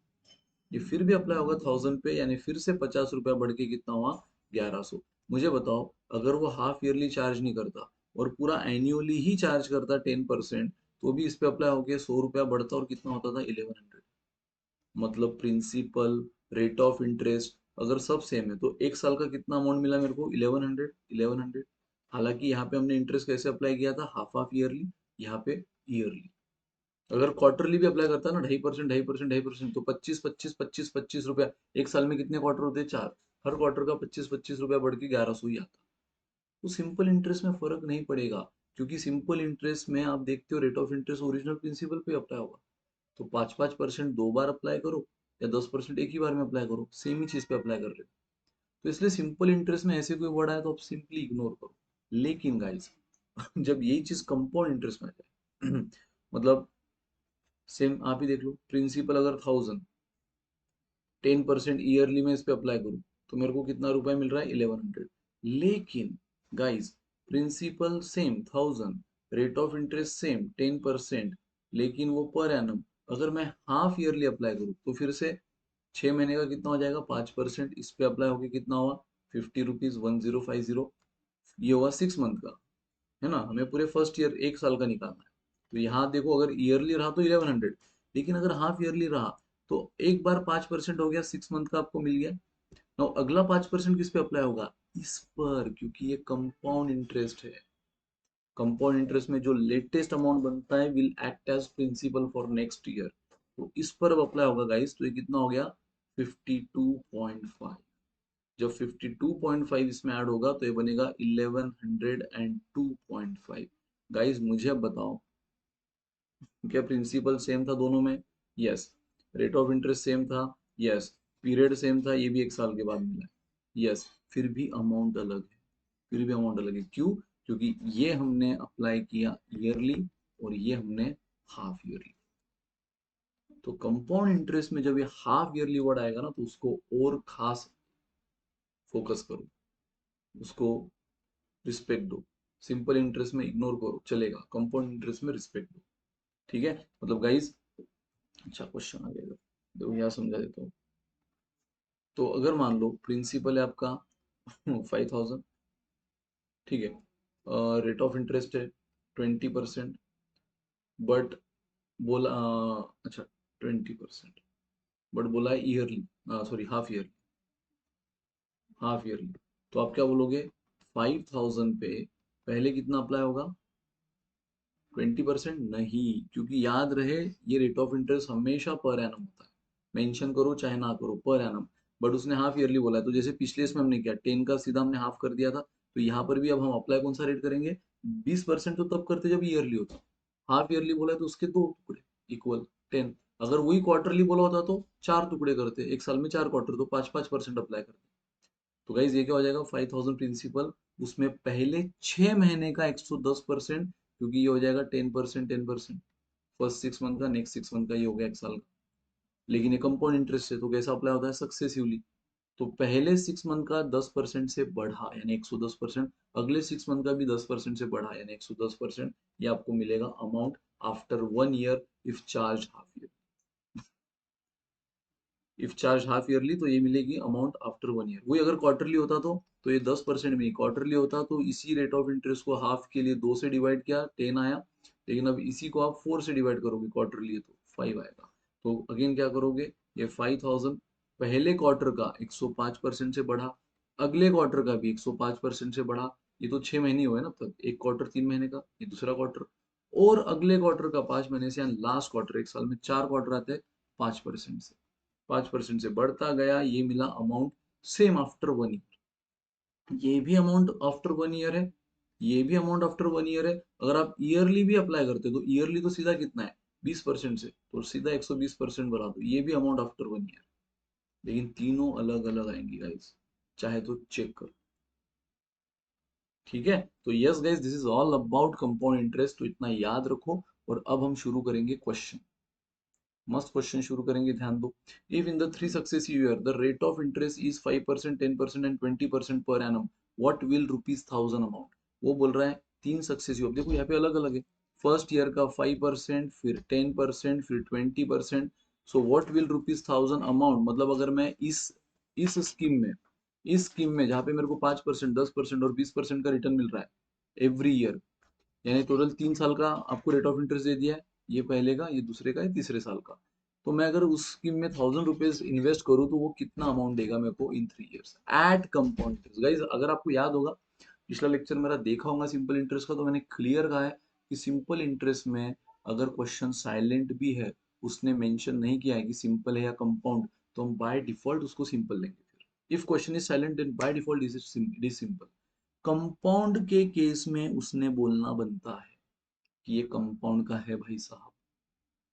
ये फिर भी अप्लाई होगा 1000 पे, यानी फिर से 50 रुपया बढ़ के कितना हुआ, 1100। मुझे बताओ, अगर वो हाफ ईयरली चार्ज नहीं करता और पूरा एन्युअली ही चार्ज करता 10%, तो भी इस पे अप्लाई होके 100 रुपया बढ़ता और कितना होता था, 1100। मतलब प्रिंसिपल, रेट ऑफ इंटरेस्ट अगर सब सेम है तो 1 साल का कितना अमाउंट मिला मेरे को, 1100, 1100। हालांकि यहाँ पे हमने इंटरेस्ट कैसे अप्लाई किया था, हाफ हाफ ईयरली, यहाँ पे ईयरली। अगर क्वार्टरली भी अप्लाई करता है ना, 2.5%, 2.5%, 2.5%, तो 25 रुपया, 1 साल में कितने क्वार्टर होते हैं, 4, हर क्वार्टर का 25 रुपया बढ़ के 1100 ही आता। तो सिंपल इंटरेस्ट में फर्क नहीं पड़ेगा, क्योंकि सिंपल इंटरेस्ट में आप देखते हो rate of interest original principal पे अप्लाई होगा, तो 5-5% 2 बार अप्लाई करो, या 10% एक ही बार में अप्लाई करो, सेम ही चीज पे अप्लाई कर रहे हो। तो इसलिए सिंपल इंटरेस्ट में ऐसे कोई वर्ड आया तो आप सिंपली इग्नोर करो। लेकिन गाइस जब यही चीज कंपाउंड इंटरेस्ट में आ जाए मतलब सेम आप ही देख लो, प्रिंसिपल अगर 1000, 10% ईयरली में इस पे अप्लाई करूँ तो मेरे को कितना रुपए मिल रहा है, 1100। लेकिन guys principal same 1000, rate of interest same 10%, लेकिन वो पर एनम अगर मैं हाफ ईयरली अप्लाई करूँ तो फिर से 6 महीने का कितना हो जाएगा, 5%, इस पे अप्लाई होके कितना हुआ, 50 रुपीज, 1050। ये हुआ 6 मंथ का, है ना, हमें पूरे फर्स्ट ईयर 1 साल का निकालना है। तो यहाँ देखो अगर ईयरली रहा तो 1100, लेकिन अगर हाफ ईयरली रहा तो एक बार 5% हो गया, 6 मंथ का आपको मिल गया। नाउ अगला 5% किस पे अप्लाई होगा, इस पर, क्योंकि ये कंपाउंड इंटरेस्ट है। कंपाउंड इंटरेस्ट में जो लेटेस्ट अमाउंट बनता है will act as principal for next year, तो इस पर अब अप्लाई होगा गाइस। तो ये कितना हो गया, 52.5। जब 52.5 इसमें ऐड होगा तो ये बनेगा 1102.5। गाइस मुझे अब बताओ, क्या प्रिंसिपल सेम था दोनों में, yes. Rate of interest same था, यस। पीरियड सेम था, ये भी 1 साल के बाद मिला है, यस। फिर भी अमाउंट अलग है, फिर भी अमाउंट अलग है, क्यों? क्योंकि ये हमने अप्लाई किया ईयरली और ये हमने हाफ ईयरली। तो कंपाउंड इंटरेस्ट में जब ये हाफ ईयरली वर्ड आएगा ना तो उसको और खास फोकस करो, उसको रिस्पेक्ट दो। सिंपल इंटरेस्ट में इग्नोर करो चलेगा, कंपाउंड इंटरेस्ट में रिस्पेक्ट दो। ठीक है, मतलब गाइस, अच्छा क्वेश्चन आ गया, देखो यहाँ समझा देता हूँ। तो अगर मान लो प्रिंसिपल है आपका 5000, ठीक है, रेट ऑफ इंटरेस्ट है 20%, बट बोला अच्छा 20%, बट बोला है yearly, sorry half yearly, half yearly. तो आप क्या बोलोगे, 5000 पे पहले कितना अप्लाई होगा, 20%? नहीं, क्योंकि याद रहे ये रेट ऑफ इंटरेस्ट हमेशा पर एनम होता है, मेंशन करो चाहे ना करो, पर एनम। बट उसने हाफ ईयरली बोला है, तो जैसे पिछले इसमें हमने किया 10 का सीधा हमने हाफ कर दिया था, तो यहाँ पर भी अब हम अप्लाई कौन सा रेट करेंगे, 20% तो तब करते जब ईयरली होता। हाफ ईयरली बोला है तो उसके 2 टुकड़े इक्वल 10। अगर वही क्वार्टरली बोला होता तो 4 टुकड़े करते, एक साल में 4 क्वार्टर, तो 5-5% अप्लाई करते। तो गाइज ये क्या हो जाएगा, 5000 प्रिंसिपल, उसमें पहले 6 महीने का 110%, क्योंकि ये हो जाएगा 10%, 10%, फर्स्ट 6 मंथ का, नेक्स्ट 6 मंथ का, ये हो गया 1 साल का। लेकिन ये कंपाउंड इंटरेस्ट है तो कैसा अप्लाई होता है, सक्सेसिवली। तो पहले 6 मंथ का 10% से बढ़ा यानी 110%, अगले 6 मंथ का भी 10% से बढ़ा यानी 110%, ये आपको मिलेगा amount after 1 year if charge half year. If charge half yearly तो ये मिलेगी अमाउंट आफ्टर 1 ईयर। वही अगर क्वार्टरली होता तो ये 10% में, क्वार्टरली होता तो इसी रेट ऑफ इंटरेस्ट को हाफ के लिए 2 से डिवाइड किया, 10 आया। लेकिन अब इसी को आप 4 से डिवाइड करोगे, क्वार्टरली है तो 5 आएगा। तो अगेन क्या करोगे, ये 5000 पहले क्वार्टर का 105% से बढ़ा, अगले क्वार्टर का भी 105% से बढ़ा। ये तो 6 महीने हुए ना, तब एक क्वार्टर 3 महीने का, ये दूसरा क्वार्टर, और अगले क्वार्टर का 5 महीने से, यानी लास्ट क्वार्टर, एक साल में 4 क्वार्टर आते हैं, 5% से, 5% से बढ़ता गया, ये मिला अमाउंट सेम आफ्टर 1 ईयर। ये भी अमाउंट आफ्टर 1 ईयर है, ये भी अमाउंट आफ्टर 1 ईयर है। अगर आप ईयरली भी अप्लाई करते हो तो ईयरली तो सीधा कितना है, 20% से, तो सीधा 120% बढ़ा दो, ये भी अमाउंट आफ्टर 1 ईयर। लेकिन तीनों अलग अलग आएंगी गाइस, चाहे तो चेक करो। ठीक है, तो yes guys, this is all about compound interest, तो इतना याद रखो। और अब हम शुरू करेंगे क्वेश्चन, मस्त क्वेश्चन शुरू करेंगे, ध्यान दो। If in the 3 successive year the rate of interest is 5%, 10% and 20% per annum, what will ₹1000 amount. वो बोल रहा है 3 सक्सेसिव, अब देखो यहाँ पे अलग अलग है, फर्स्ट ईयर का 5%, फिर 10%, फिर 20%। सो व्हाट विल ₹1000 अमाउंट, मतलब अगर मैं इस स्कीम में, इस स्कीम में जहाँ पे मेरे को 5%, 10% और 20% का रिटर्न मिल रहा है एवरी ईयर, यानी टोटल 3 साल का आपको रेट ऑफ इंटरेस्ट दे दिया है, ये पहले का, ये दूसरे का, ये तीसरे साल का। तो मैं अगर उस स्कीम में 1000 रुपीज इन्वेस्ट करूँ तो वो कितना अमाउंट देगा मेरे को in 3 years at compound interest. Guys अगर आपको याद होगा, पिछला लेक्चर मेरा देखा होगा सिंपल इंटरेस्ट का, तो मैंने क्लियर कहा है कि सिंपल इंटरेस्ट में अगर क्वेश्चन साइलेंट भी है, उसने मेंशन नहीं किया है कि सिंपल है या कंपाउंड, तो हम बाय डिफॉल्ट उसको सिंपल लेंगे। फिर if question is silent then by default is simple. Compound के केस में उसने बोलना बनता है कि ये कंपाउंड का है भाई साहब,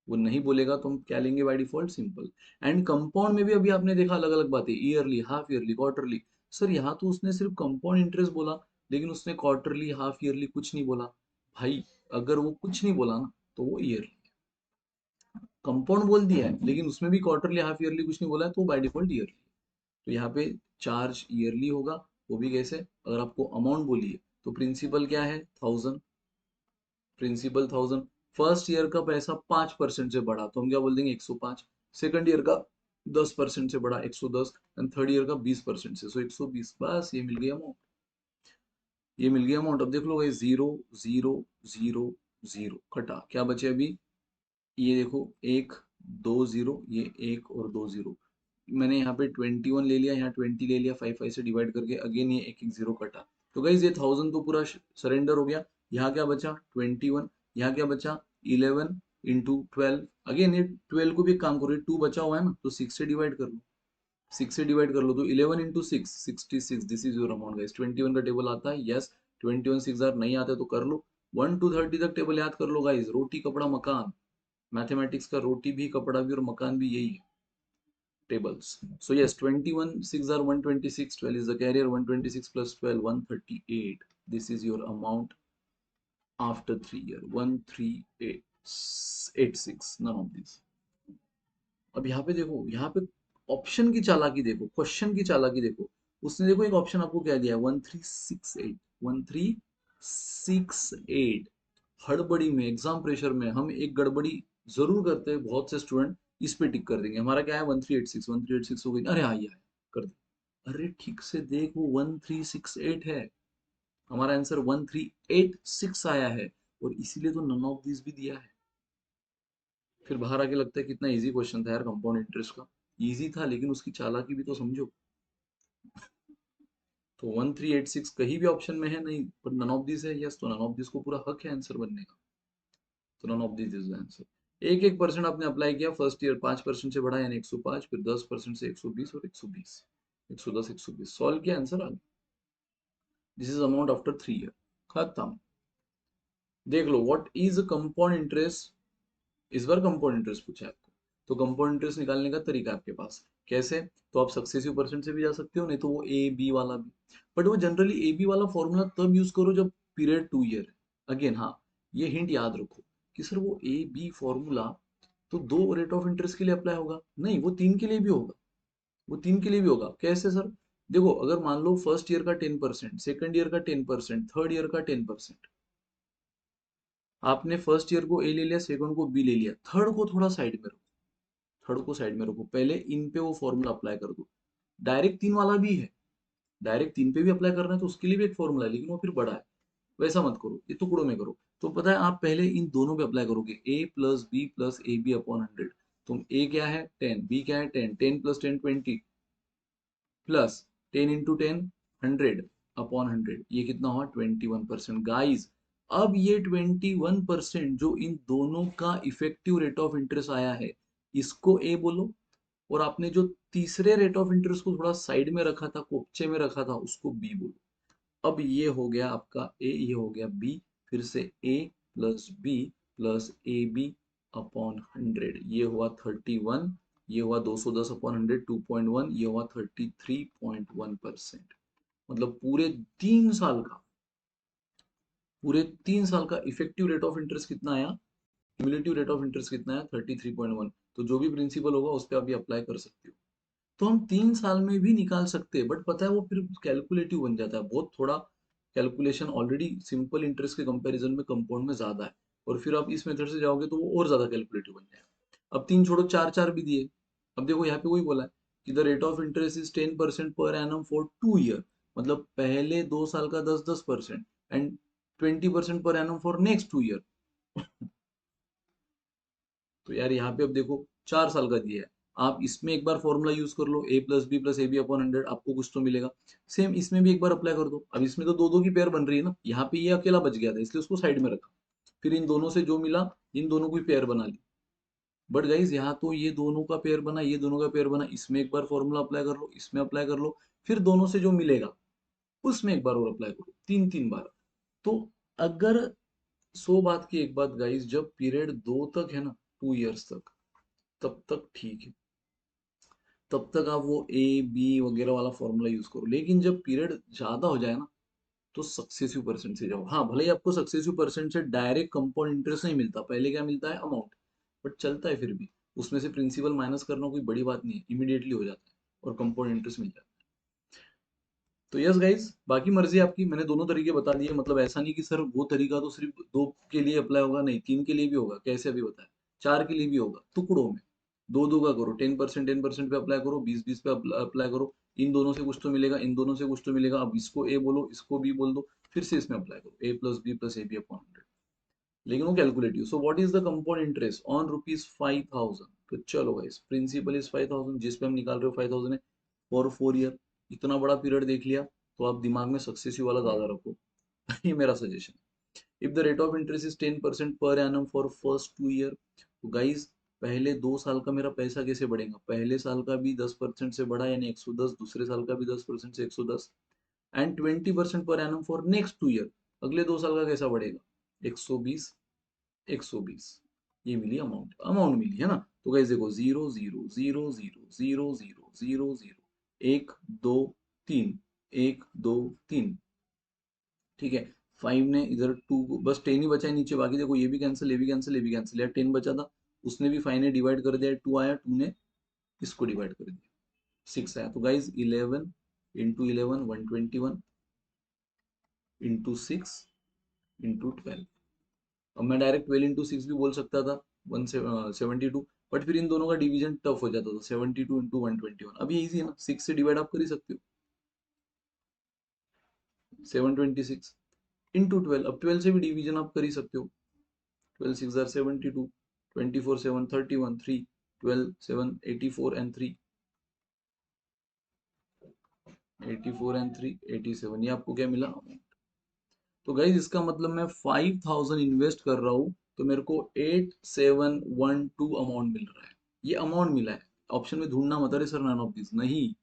वो नहीं बोलेगा तो हम क्या लेंगे by default, simple. And compound में भी अभी आपने देखा अलग अलग बातें, yearly, half yearly, quarterly. Sir यहाँ तो उसने सिर्फ कंपाउंड इंटरेस्ट बोला, लेकिन उसने क्वार्टरली, हाफ ईयरली कुछ नहीं बोला। भाई अगर वो कुछ नहीं बोला ना तो वो ईयरली, कंपाउंड बोल दिया है लेकिन उसमें भी क्वार्टरली, हाफ ईयरली कुछ नहीं बोला है, तो बाय डिफॉल्ट ईयरली। तो यहाँ पे चार्ज ईयरली होगा। वो भी कैसे, अगर आपको अमाउंट बोलिए तो प्रिंसिपल क्या है, 1000, प्रिंसिपल 1000। फर्स्ट ईयर का पैसा 5% से बढ़ा तो हम क्या बोल देंगे, 105। सेकंड ईयर का 10% से बढ़ा, 110। एंड थर्ड ईयर का 20% से, सो 120। बस ये मिल गया अमाउंट, ये मिल गया अमाउंट। अब देख लो भाई, 0 0 0 0 कटा, क्या बचे अभी, ये देखो, एक, दो जीरो, ये एक और दो जीरो। मैंने यहाँ पे 21 ले लिया, यहाँ 20 ले लिया, 5 5 से डिवाइड करके, अगेन ये एक एक जीरो कटा। तो गाइज ये 1000 तो पूरा सरेंडर हो गया। यहाँ क्या बचा, 21। यहाँ क्या बचा, 11 इंटू 12। अगेन ये 12 को भी एक काम करो, ये 2 बचा हुआ है ना, तो 6 से डिवाइड कर लो, 6 से डिवाइड कर लो, तो 11 into 6, 66। This is your amount guys. 21 का टेबल आता है, यस। 21 6 नहीं आता तो कर लो। 1 to 30 तक टेबल याद कर लो गाइस। रोटी कपड़ा मकान, मैथमेटिक्स का रोटी भी, कपड़ा भी और मकान भी यही है, tables. So yes, 21 6 are 126, 12 is the carrier, 126 plus 12, 138. This is your amount after 3 year, 13886, none of these. अब यहाँ पे देखो, यहाँ पे ऑप्शन की चालाकी देखो, क्वेश्चन की चालाकी देखो। उसने देखो एक ऑप्शन आपको क्या दिया है, 1368, 1368। हड़बड़ी में, एग्जाम प्रेशर में हम एक गड़बड़ी जरूर करते हैं, बहुत से स्टूडेंट इस पे टिक कर देंगे। हमारा क्या है, 1386, 1386 हो गई, अरे हाँ ये है, कर दे। अरे ठीक से देख, वो 1368 है, हमारा आंसर 1386 आया है, और इसीलिए तो नन ऑफ दिस भी दिया है। फिर बाहर आके लगता है कितना इजी क्वेश्चन था यार कंपाउंड इंटरेस्ट का। इजी था लेकिन उसकी चालाकी भी तो समझो। तो 1386 कहीं भी ऑप्शन में है नहीं, पर नन ऑफ दिस है, यस, तो नन ऑफ दिस को पूरा हक है आंसर बनने का। तो none of this is answer. एक एक परसेंट आपने अप्लाई किया, फर्स्ट ईयर 5% से बढ़ा यानी 105, फिर 10% से 120 और 120, 110 120, सॉल्व किया, आंसर आ गया। This is amount after 3 year, खत्म। देख लो, व्हाट इज कंपाउंड इंटरेस्ट। इस बार कंपाउंड इंटरेस्ट पूछा है आपको, तो कंपाउंड इंटरेस्ट निकालने का तरीका आपके पास कैसे, तो आप सक्सेसिव परसेंट से भी जा सकते हो, नहीं तो वो ए बी वाला भी। बट वो जनरली ए बी वाला फॉर्मूला तब यूज करो जब पीरियड 2 ईयर है। अगेन हाँ, ये हिंट याद रखो कि सर वो ए बी फॉर्मूला तो दो रेट ऑफ इंटरेस्ट के लिए अप्लाई होगा, नहीं वो तीन के लिए भी होगा। वो तीन के लिए भी होगा, कैसे सर, देखो अगर मान लो फर्स्ट ईयर का 10%, सेकंड ईयर का 10%, थर्ड ईयर का 10%। आपने फर्स्ट ईयर को ए ले लिया, सेकंड को बी ले लिया, थर्ड को थोड़ा साइड में रखो, थर्ड को साइड में रखो, पहले इन पे वो फॉर्मूला अप्लाई कर दो। डायरेक्ट तीन वाला भी है, डायरेक्ट तीन पे भी अप्लाई करना है तो उसके लिए भी एक फॉर्मूला है, लेकिन वो फिर बड़ा है। वैसा मत करो, ये टुकड़ों में करो। तो पता है, आप पहले इन दोनों पे अप्लाई करोगे, A plus B plus A B upon 100। तुम ए क्या है 10, बी क्या है 10, 10 प्लस 10 20, प्लस 10 इंटू 10 100 अपॉन 100, ये कितना हुआ 21% गाइज। अब ये 21% जो इन दोनों का इफेक्टिव रेट ऑफ इंटरेस्ट आया है, इसको ए बोलो। और आपने जो तीसरे रेट ऑफ इंटरेस्ट को थोड़ा साइड में रखा था, कोपचे में रखा था, उसको बी बोलो। अब ये हो गया आपका ए, ये हो गया बी, फिर से A plus B plus A B upon 100, ये हुआ 31, ये हुआ 210 अपॉन 100, 2.1, ये हुआ 33.1%। मतलब पूरे 3 साल का इफेक्टिव रेट ऑफ इंटरेस्ट कितना आया, क्यूमुलेटिव रेट ऑफ इंटरेस्ट कितना है, 33.1। तो जो भी प्रिंसिपल होगा उस पर अभी अप्लाई कर सकते हो। तो हम 3 साल में भी निकाल सकते हैं, बट पता है वो फिर कैलकुलेटिव बन जाता है, बहुत थोड़ा कैलकुलेशन ऑलरेडी सिंपल इंटरेस्ट के कंपैरिजन में कंपाउंड में ज्यादा है। और फिर आप इस मेथड से जाओगे तो वो और ज्यादा कैलकुलेटिव बन जाएगा। अब तीन छोड़ो, चार चार भी दिए। अब देखो यहाँ पे वही बोला है कि the rate of interest is 10% per annum for 2 year, मतलब पहले 2 साल का 10-10%, and 20% per annum for next 2 year. तो यार यहाँ पे अब देखो 4 साल का दिया है, आप इसमें एक बार फॉर्मूला यूज कर लो, ए प्लस बी अपॉन 100, आपको कुछ तो मिलेगा। सेम इसमें भी एक बार अप्लाई कर दो। अब इसमें तो दो दो की पेयर बन रही है ना, यहाँ पे ये अकेला बच गया था इसलिए उसको साइड में रखा, फिर इन दोनों से जो मिला, इन दोनों की पेयर बना ली। बट गाइज यहाँ तो ये दोनों का पेयर बना, ये दोनों का पेयर बना, इसमें एक बार फॉर्मूला अप्लाई कर लो, इसमें अप्लाई कर लो, फिर दोनों से जो मिलेगा उसमें एक बार और अप्लाई करो, तीन तीन बार। तो अगर 100 बात की एक बात गाइज, जब पीरियड 2 तक है ना, 2 इयर्स तक, तब तक ठीक है, तब तक आप वो ए बी वगैरह वाला फॉर्मूला यूज करो। लेकिन जब पीरियड ज्यादा हो जाए ना, तो सक्सेसिव परसेंट से जाओ। हाँ, भले ही आपको सक्सेसिव परसेंट से डायरेक्ट कंपाउंड इंटरेस्ट नहीं मिलता, पहले क्या मिलता है, अमाउंट, बट चलता है फिर भी। उसमें से प्रिंसिपल माइनस करना कोई बड़ी बात नहीं है, इमीडिएटली हो जाता है और कंपाउंड इंटरेस्ट मिल जाता है। तो यस गाइज, बाकी मर्जी आपकी, मैंने दोनों तरीके बता दिए। मतलब ऐसा नहीं कि सर वो तरीका तो सिर्फ 2 के लिए अप्लाई होगा, नहीं, 3 के लिए भी होगा, कैसे अभी बताया, 4 के लिए भी होगा, टुकड़ों में। दो दो का करो, 10% पे अप्लाई करो, 20-20 पे अप्लाई करो। इन दोनों से कुछ तो मिलेगा, इन दोनों से कुछ तो मिलेगा, अब इसको ए बोलो, इसको बी बोल दो, फिर से इसमें अप्लाई करो, A+B+AB/100। लेकिन वो calculative. So what is the compound interest on ₹5,000? तो चलो गाइस, प्रिंसिपल इज 5,000, जिस पे हम निकाल रहे हो 5,000 है, फॉर 4 ईयर। इतना बड़ा पीरियड देख लिया, तो आप दिमाग में सक्सेसिव वाला ज्यादा रखो। ये मेरा suggestion. If the rate of interest is 10% per annum for first 2 year, तो गाइज पहले 2 साल का मेरा पैसा कैसे बढ़ेगा, पहले साल का भी 10% से बढ़ा यानी 110, दूसरे साल का भी 10% से 110, and 20% per annum for next 2 year, अगले 2 साल का कैसा बढ़ेगा, 120, 120। ये मिली अमाउंट, अमाउंट मिली है ना। तो गाइस देखो, 0 0 0 0 0 0 0 0, 1 2 3, 1 2 3, ठीक है। 5 ने इधर 2, बस 10 ही बचा है नीचे, बाकी देखो ये भी कैंसिल, ये भी कैंसिल, ये भी कैंसिल, या 10 बचा था, उसने भी 5 ने डिवाइड कर दिया, 2 आया, 2 ने इसको डिवाइड कर दिया, 6 आया। तो गाइज 11 इंटू 11 121, इंटू 6, इंटू 12। अब मैं डायरेक्ट 12 इंटू 6 भी बोल सकता था, 172, बट फिर इन दोनों का डिवीजन टफ हो जाता था, 72 इंटू 121। अब ये इजी है ना, 6 से डिवाइड आप कर ही सकते हो, 726 इंटू 12, अब 12 से भी डिवीजन आप कर ही सकते हो, 12 6 are 72, 24 7 31, 3, 12 7 84 एंड 3, 84 एंड 3 87। ये आपको क्या मिला, तो गाइज इसका मतलब मैं 5,000 इन्वेस्ट कर रहा हूँ, तो मेरे को 8712 अमाउंट मिल रहा है। ये अमाउंट मिला है। ऑप्शन में ढूंढना मत, अरे सर नन ऑफ दिस नहीं,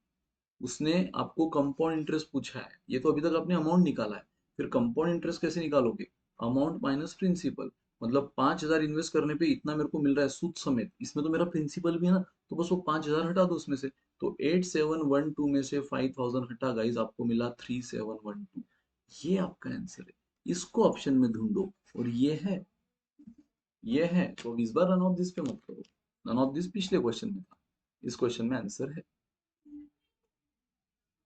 उसने आपको कंपाउंड इंटरेस्ट पूछा है, ये तो अभी तक आपने अमाउंट निकाला है। फिर कंपाउंड इंटरेस्ट कैसे निकालोगे, अमाउंट माइनस प्रिंसिपल। मतलब 5,000 इन्वेस्ट करने पे इतना मेरे को मिल रहा है सूद समेत, इसमें तो मेरा प्रिंसिपल भी है ना, तो बस वो 5,000 हटा दो उसमें से। तो 8712 में से 5,000 हटा, गाइज आपको मिला 3712। ये आपका आंसर है। इसको ऑप्शन में ढूंढो, और ये है तो इस बार रन ऑफ दिस पे मत करो, रन ऑफ दिस पिछले क्वेश्चन में था, इस क्वेश्चन में आंसर है।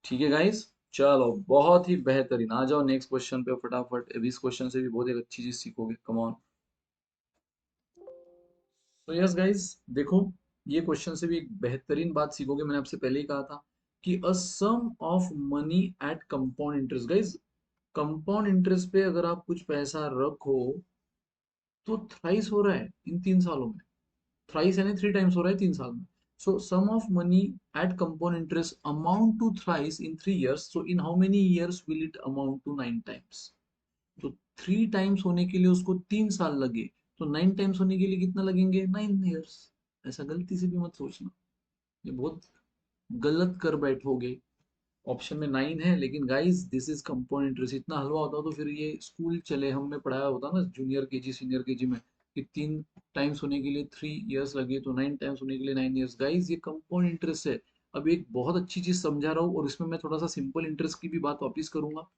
ठीक है गाइस, चलो बहुत ही बेहतरीन, आ जाओ नेक्स्ट क्वेश्चन पे फटाफट। अभी इस क्वेश्चन से भी बहुत एक अच्छी चीज सीखोगे, कम ऑन। तो यस गाइस, देखो, ये क्वेश्चन से भी एक बेहतरीन बात सीखोगे। मैंने आपसे पहले ही कहा था कि a sum of money at compound interest. Guys, compound interest पे अगर आप कुछ पैसा रखो, तो थ्राइस हो रहा है इन 3 सालों में, थ्राइस यानी 3 टाइम्स हो रहा है 3 साल में। So sum of money at compound interest amount to thrice in 3 years, so in how many years will it amount to 9 times? तो 3 टाइम्स होने के लिए उसको 3 साल लगे, तो 9 टाइम्स होने के लिए कितना लगेंगे, 9 ईयर्स। ऐसा गलती से भी मत सोचना, ये बहुत गलत कर बैठोगे। ऑप्शन में 9 है, लेकिन guys this is compound interest. इतना हलवा होता तो फिर ये स्कूल चले हमने पढ़ाया होता ना, जूनियर केजी सीनियर केजी में, कि 3 टाइम्स होने के लिए 3 इयर्स लगे, तो 9 टाइम्स होने के लिए 9 इयर्स। गाइस ये कंपाउंड इंटरेस्ट है। अब एक बहुत अच्छी चीज समझा रहा हूँ, और इसमें मैं थोड़ा सा सिंपल इंटरेस्ट की भी बात वापिस करूंगा।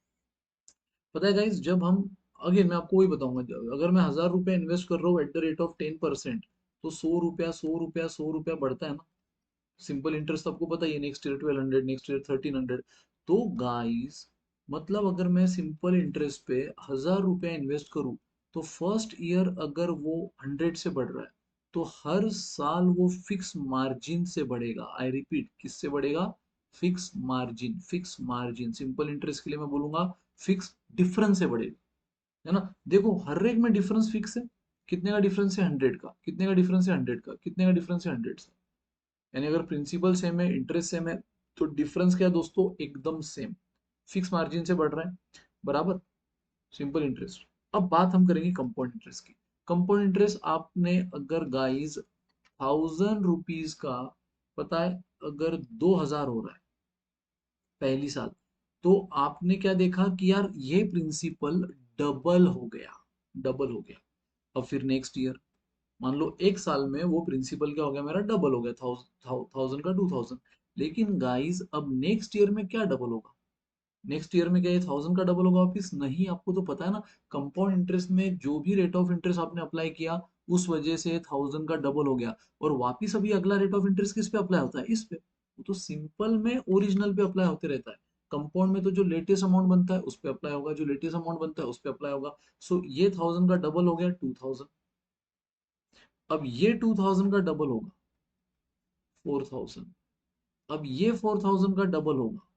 पता है गाइस, जब हम, अगेन मैं आपको वही बताऊंगा, अगर मैं 1,000 रुपया इन्वेस्ट कर रहा हूँ एट द रेट ऑफ 10%, तो 100 रुपया 100 रुपया 100 रुपया बढ़ता है ना। सिंपल इंटरेस्ट आपको पता ही है, नेक्स्ट ईयर 1,200, नेक्स्ट ईयर 1,300। तो गाइस, मतलब अगर मैं सिंपल इंटरेस्ट पे 1,000 रुपया इन्वेस्ट करूं, तो फर्स्ट ईयर अगर वो 100 से बढ़ रहा है, तो हर साल वो फिक्स मार्जिन से बढ़ेगा। आई रिपीट, किससे बढ़ेगा, fix margin, fix margin. Simple interest के लिए मैं बोलूंगा फिक्स डिफरेंस से बढ़ेगा, है ना। देखो हर एक में डिफरेंस फिक्स है, कितने का डिफरेंस है, 100 का, कितने का डिफरेंस है, 100 का, कितने का डिफरेंस है, 100 से। यानी अगर प्रिंसिपल सेम है, इंटरेस्ट सेम है, तो डिफरेंस क्या है दोस्तों, एकदम सेम, फिक्स मार्जिन से बढ़ रहा है, बराबर। Simple interest. अब बात हम करेंगे कंपाउंड इंटरेस्ट की। कंपाउंड इंटरेस्ट आपने अगर गाइस 1,000 रुपीज का, पता है, अगर 2,000 हो रहा है पहली साल, तो आपने क्या देखा कि यार ये प्रिंसिपल डबल हो गया, डबल हो गया। अब फिर नेक्स्ट ईयर मान लो एक साल में वो प्रिंसिपल क्या हो गया मेरा, डबल हो गया, 1000 का 2000। लेकिन गाइस अब नेक्स्ट ईयर में क्या डबल होगा? नेक्स्ट ईयर में क्या ये 1000 का डबल होगा वापिस? नहीं, आपको तो पता है ना, कंपाउंड इंटरेस्ट में जो भी रेट ऑफ इंटरेस्ट आपने अप्लाई किया उस वजह से 1000 का डबल हो गया। और वापिस अभी अगला रेट ऑफ इंटरेस्ट किस पे अप्लाई होता है? इस पे। वो तो सिंपल में ओरिजिनल पे अप्लाई होते रहता है। कंपाउंड में तो जो लेटेस्ट अमाउंट बनता है उस पे अप्लाई होगा, जो लेटेस्ट अमाउंट बनता है उस पे अप्लाई होगा। सो ये 1000 का डबल हो गया 2000। अब ये 2000 का डबल होगा 4000। अब ये 4000 का डबल होगा